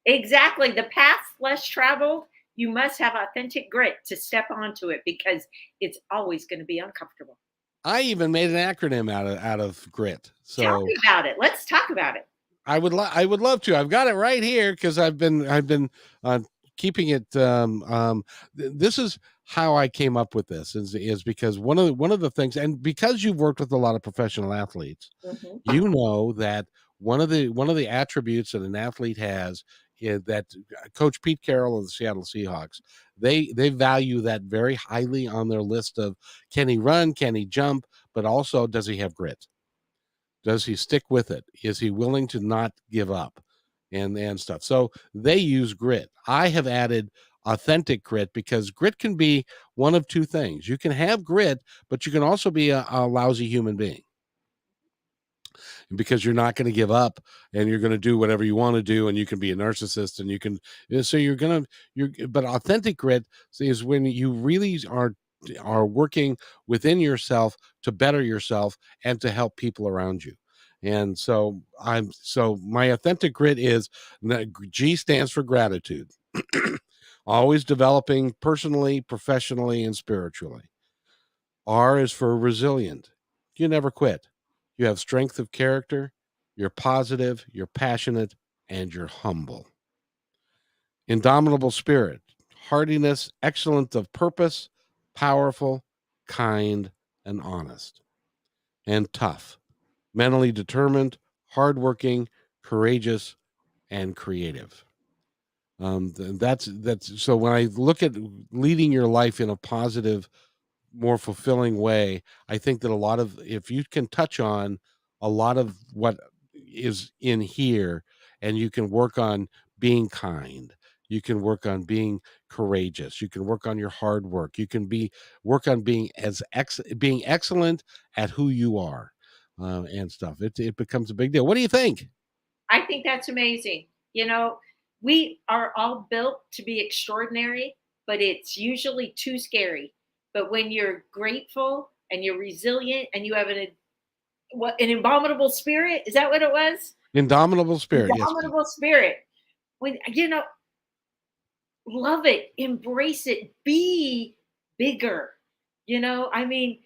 exactly the path less traveled. You must have authentic grit to step onto it because it's always going to be uncomfortable. I even made an acronym out of grit. Tell So me about it. Let's talk about it. I would love to. I've got it right here because I've been uh, keeping it. This is how I came up with this is because one of the things, and because you've worked with a lot of professional athletes, Mhm. you know that one of the attributes that an athlete has is that Coach Pete Carroll of the Seattle Seahawks, they value that very highly on their list of, can he run, can he jump, but also does he have grit? Does he stick with it? Is he willing to not give up and stuff? So they use grit. I have added authentic grit because grit can be one of two things. You can have grit, but you can also be a lousy human being because you're not going to give up and you're going to do whatever you want to do, and you can be a narcissist and you can, so you're but authentic grit is when you really are working within yourself to better yourself and to help people around you. And so my authentic grit is, G stands for gratitude. Always developing personally, professionally, and spiritually. R is for resilient. You never quit. You have strength of character. You're positive, you're passionate, and you're humble. Indomitable spirit, hardiness, excellent of purpose, powerful, kind, and honest. And tough, mentally determined, hardworking, courageous, and creative. That's so when I look at leading your life in a positive, more fulfilling way, I think that a lot of, if you can touch on a lot of what is in here, and you can work on being kind, you can work on being courageous, you can work on your hard work, you can be work on being excellent at who you are, and stuff. It becomes a big deal. What do you think? I think that's amazing. You know, we are all built to be extraordinary, but it's usually too scary. But when you're grateful and you're resilient and you have an indomitable spirit, is that what it was? Indomitable spirit, yes, ma'am. Indomitable spirit. When love it, embrace it, be bigger. I mean,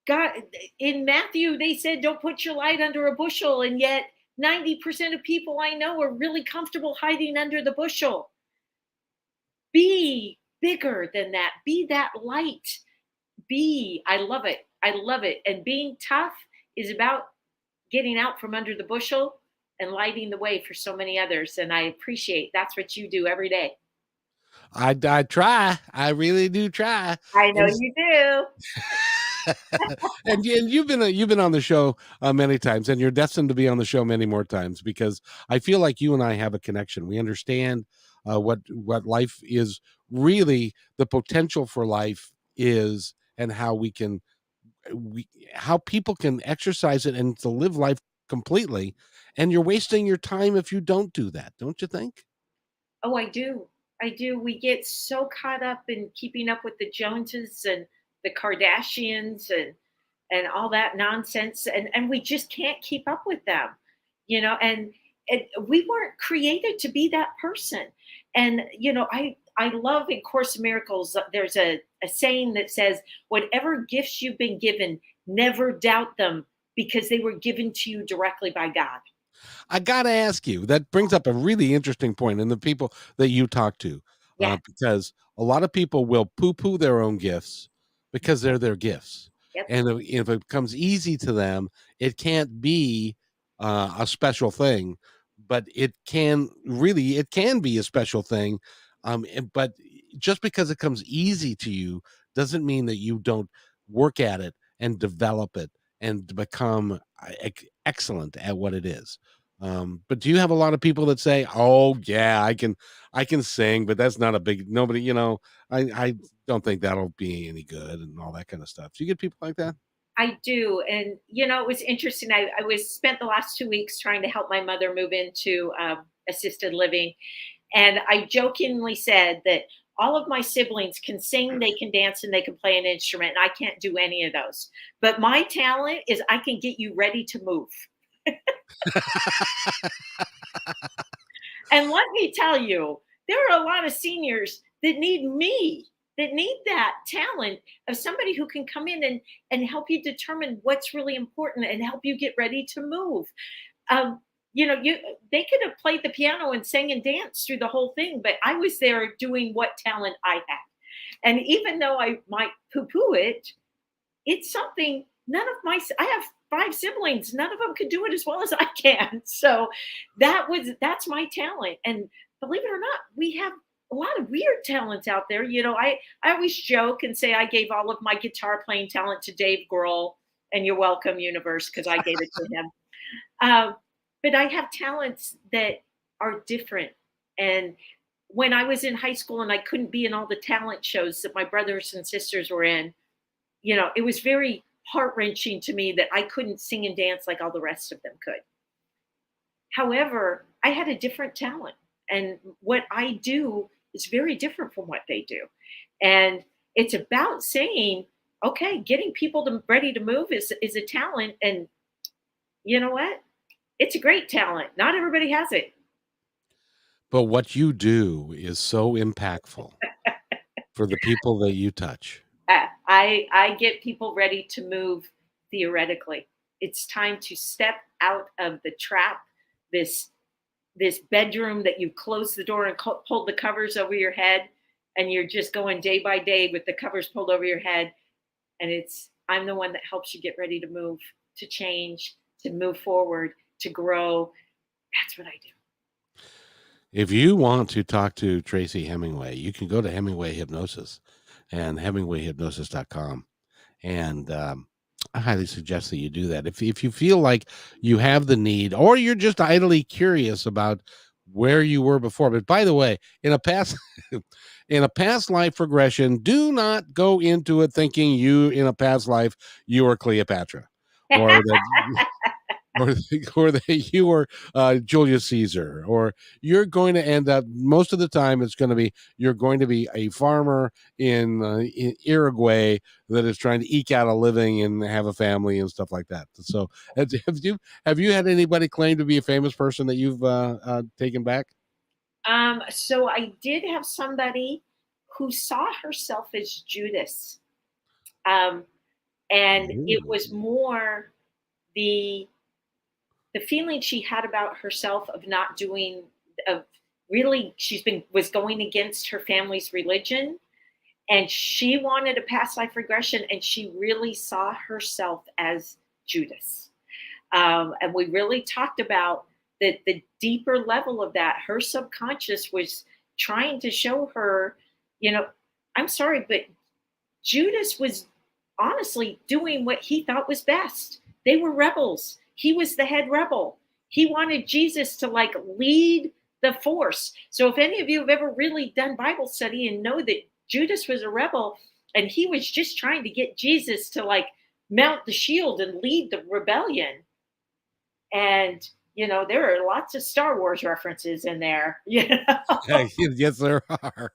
God, in Matthew, they said, don't put your light under a bushel. And yet, 90% of people I know are really comfortable hiding under the bushel. Be bigger than that. Be that light. I love it. I love it. And being tough is about getting out from under the bushel and lighting the way for so many others. And I appreciate that's what you do every day. I try. I really do try. I know And you do. and you've been on the show many times, and you're destined to be on the show many more times because I feel like you and I have a connection. We understand what life is, really the potential for life is, and how we how people can exercise it and to live life completely. And you're wasting your time if you don't do that, don't you think? Oh, I do. I do. We get so caught up in keeping up with the Joneses and the Kardashians and all that nonsense, and we just can't keep up with them. And we weren't created to be that person. And I love in Course in Miracles, there's a saying that says, whatever gifts you've been given, never doubt them because they were given to you directly by God. I got to ask you, that brings up a really interesting point in the people that you talk to, Yeah. because a lot of people will poo poo their own gifts because they're their gifts. Yep. And if it becomes easy to them, it can't be a special thing, but it can be a special thing. But just because it comes easy to you doesn't mean that you don't work at it and develop it and become excellent at what it is. But do you have a lot of people that say, "Oh yeah, I can sing, but that's not a big nobody." I don't think that'll be any good and all that kind of stuff. Do you get people like that? I do. And, it was interesting. I was spent the last 2 weeks trying to help my mother move into assisted living. And I jokingly said that all of my siblings can sing, they can dance, and they can play an instrument. And I can't do any of those. But my talent is I can get you ready to move. And let me tell you, there are a lot of seniors that need me. that need that talent of somebody who can come in and help you determine what's really important and help you get ready to move. Um, you they could have played the piano and sang and danced through the whole thing, but I was there doing what talent I had. And even though I might poo-poo it, it's something none of my I have 5 siblings, none of them could do it as well as I can. So that's my talent. And believe it or not, we have a lot of weird talents out there. I always joke and say I gave all of my guitar playing talent to Dave Grohl, and you're welcome, universe, because I gave it to him. Um, but I have talents that are different. And when I was in high school and I couldn't be in all the talent shows that my brothers and sisters were in, it was very heart wrenching to me that I couldn't sing and dance like all the rest of them could. However, I had a different talent, and what I do is very different from what they do. And it's about saying, okay, getting people ready to move is a talent. And you know what? It's a great talent. Not everybody has it. But what you do is so impactful for the people that you touch. I get people ready to move theoretically. It's time to step out of the trap, this this bedroom that you close the door and pull the covers over your head, and you're just going day by day with the covers pulled over your head. And I'm the one that helps you get ready to move, to change, to move forward, to grow. That's what I do. If you want to talk to Tracy Hemingway, you can go to Hemingway Hypnosis and hemingwayhypnosis.com. And I highly suggest that you do that. If you feel like you have the need, or you're just idly curious about where you were before. But by the way, in a past in a past life regression, do not go into it thinking you in a past life you were Cleopatra, or that or that you were Julius Caesar, or you're going to end up, most of the time it's going to be, you're going to be a farmer in Uruguay that is trying to eke out a living and have a family and stuff like that. So have you had anybody claim to be a famous person that you've taken back? So I did have somebody who saw herself as Judas. Um, and it Ooh. was more the the feeling she had about herself of not doing, of really, was going against her family's religion, and she wanted a past life regression, and she really saw herself as Judas. And we really talked about the deeper level of that. Her subconscious was trying to show her, you know, I'm sorry, but Judas was honestly doing what he thought was best. They were rebels. He was the head rebel. He wanted Jesus to like lead the force. So if any of you have ever really done Bible study and know that Judas was a rebel and he was just trying to get Jesus to like mount the shield and lead the rebellion. And there are lots of Star Wars references in there. Yes, there are.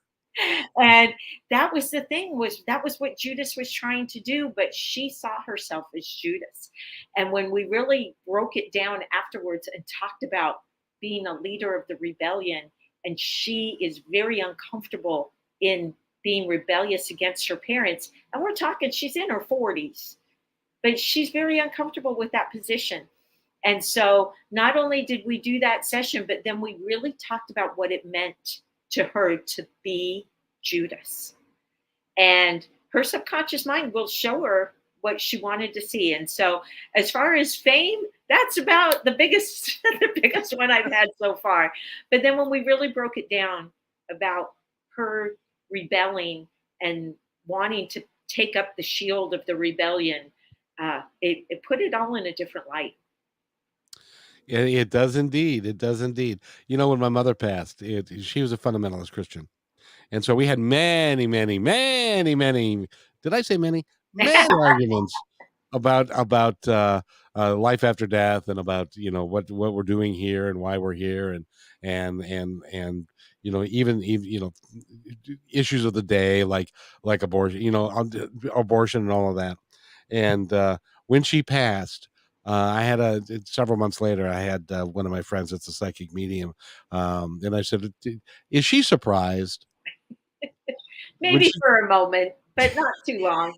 And that was the thing, was that was what Judas was trying to do, but she saw herself as Judas. And when we really broke it down afterwards and talked about being a leader of the rebellion, and she is very uncomfortable in being rebellious against her parents, and we're talking, she's in her 40s, but she's very uncomfortable with that position. And so not only did we do that session, but then we really talked about what it meant to her to be Judas. And her subconscious mind will show her what she wanted to see. And so as far as fame, that's about the biggest the biggest one I've had so far. But then when we really broke it down about her rebelling and wanting to take up the shield of the rebellion, it put it all in a different light. Yeah, it does indeed. It does indeed. When my mother passed, she was a fundamentalist Christian. And so we had many, many, many, many, did I say many? Many arguments about life after death, and about, what we're doing here and why we're here, and even issues of the day, like abortion, abortion and all of that. And when she passed, I had several months later, I had one of my friends that's a psychic medium, and I said, "Is she surprised?" Maybe for a moment, but not too long.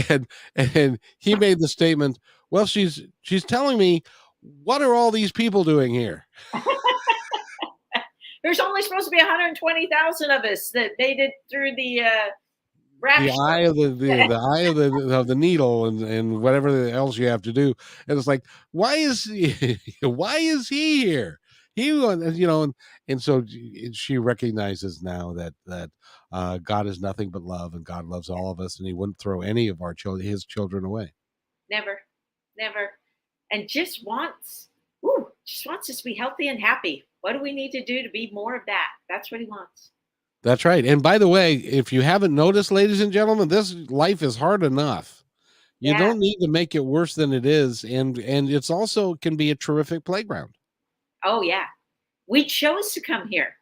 and and he made the statement, well, she's telling me, what are all these people doing here? There's only supposed to be 120,000 of us that made it through the The rapture. eye of the eye of the needle, and whatever else you have to do. And it's like, why is why is he here? And so she recognizes now that God is nothing but love, and God loves all of us, and he wouldn't throw any of his children away. Never, never. And just wants us to be healthy and happy. What do we need to do to be more of that? That's what he wants. That's right. And by the way, if you haven't noticed, ladies and gentlemen, this life is hard enough. You Yeah. don't need to make it worse than it is, and it's also can be a terrific playground. Oh, yeah. We chose to come here.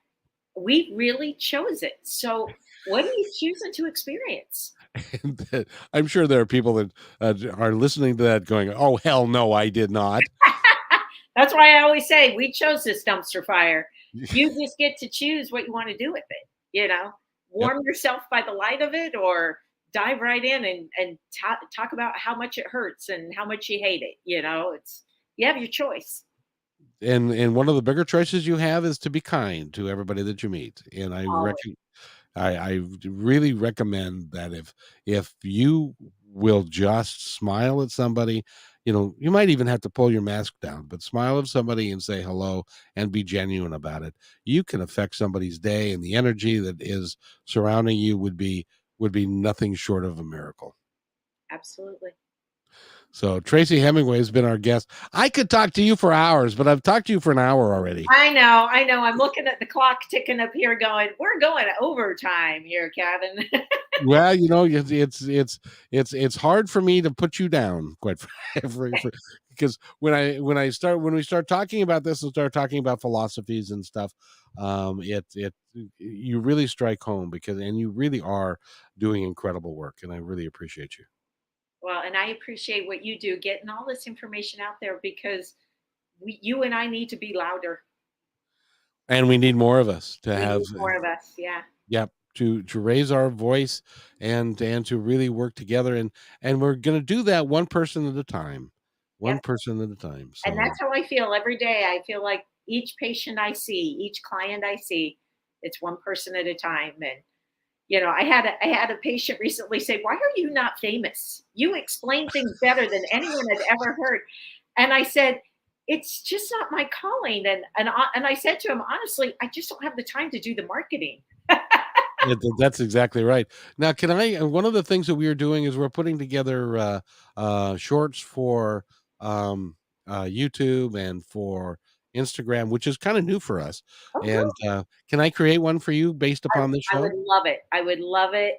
We really chose it. So, what are you choosing to experience? And I'm sure there are people that are listening to that going, "Oh hell no, I did not." That's why I always say we chose this dumpster fire. You just get to choose what you want to do with it. Yep. Warm yourself by the light of it, or dive right in and talk about how much it hurts and how much you hate it. You have your choice. And one of the bigger choices you have is to be kind to everybody that you meet. And Always. I really recommend that if you will just smile at somebody, you might even have to pull your mask down, but smile at somebody and say hello and be genuine about it. You can affect somebody's day, and the energy that is surrounding you would be nothing short of a miracle. Absolutely. So Tracy Hemingway has been our guest. I could talk to you for hours, but I've talked to you for an hour already. I know. I'm looking at the clock ticking up here going, we're going overtime here, Kevin. Well, it's hard for me to put you down, quite because when we start talking about this and start talking about philosophies and stuff, you really strike home, and you really are doing incredible work, and I really appreciate you. Well, and I appreciate what you do, getting all this information out there, because you and I need to be louder. And we need more of us to We have, need more of us. Yeah. yep, to raise our voice, and to really work together, and we're going to do that one person at a time, one Yep. person at a time. And So that's how I feel every day. I feel like each patient I see, each client I see, it's one person at a time. And I had a patient recently say, "Why are you not famous? You explain things better than anyone had ever heard." And I said, "It's just not my calling." And I said to him, honestly, I just don't have the time to do the marketing. that's exactly right. Now, can I? One of the things that we are doing is we're putting together shorts for um, YouTube and for Instagram, which is kind of new for us. Oh, And good. can I create one for you based I, upon this I would show? love it. I would love it.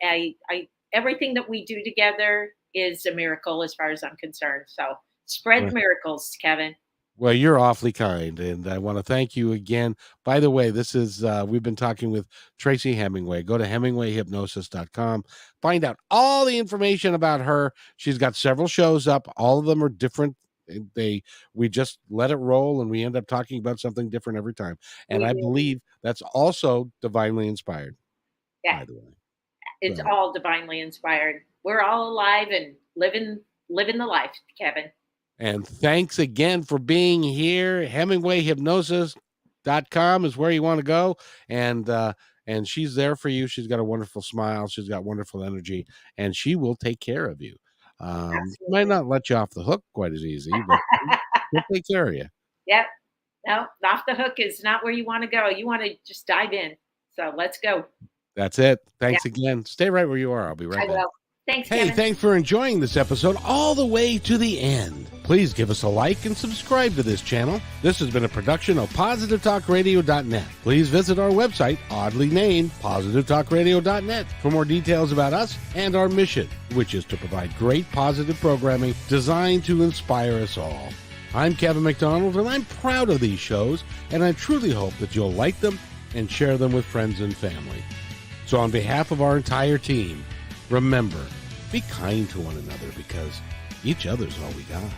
Everything that we do together is a miracle as far as I'm concerned. So spread the miracles, Kevin. Well, you're awfully kind, and I want to thank you again. By the way, this is we've been talking with Tracy Hemingway. Go to hemingwayhypnosis.com. Find out all the information about her. She's got several shows up. All of them are different. We just let it roll, and we end up talking about something different every time. And We I do. believe that's also divinely inspired, Yeah. by the way. It's So, all divinely inspired. We're all alive and living the life, Kevin. and thanks again for being here. Hemingwayhypnosis.com is where you want to go. And she's there for you. She's got a wonderful smile. She's got wonderful energy, and she will take care of you. Might Absolutely. not let you off the hook quite as easy, but she'll take care of you. Yep. No, off the hook is not where you want to go. You want to just dive in. So let's go. That's it. Yeah, Thanks again. Stay right where you are. I'll be right I back. will. Thanks, Hey, Kevin. thanks for enjoying this episode all the way to the end. Please give us a like and subscribe to this channel. This has been a production of PositiveTalkRadio.net. Please visit our website, oddly named PositiveTalkRadio.net, for more details about us and our mission, which is to provide great positive programming designed to inspire us all. I'm Kevin McDonald, and I'm proud of these shows, and I truly hope that you'll like them and share them with friends and family. So on behalf of our entire team, remember, be kind to one another, because each other's all we got.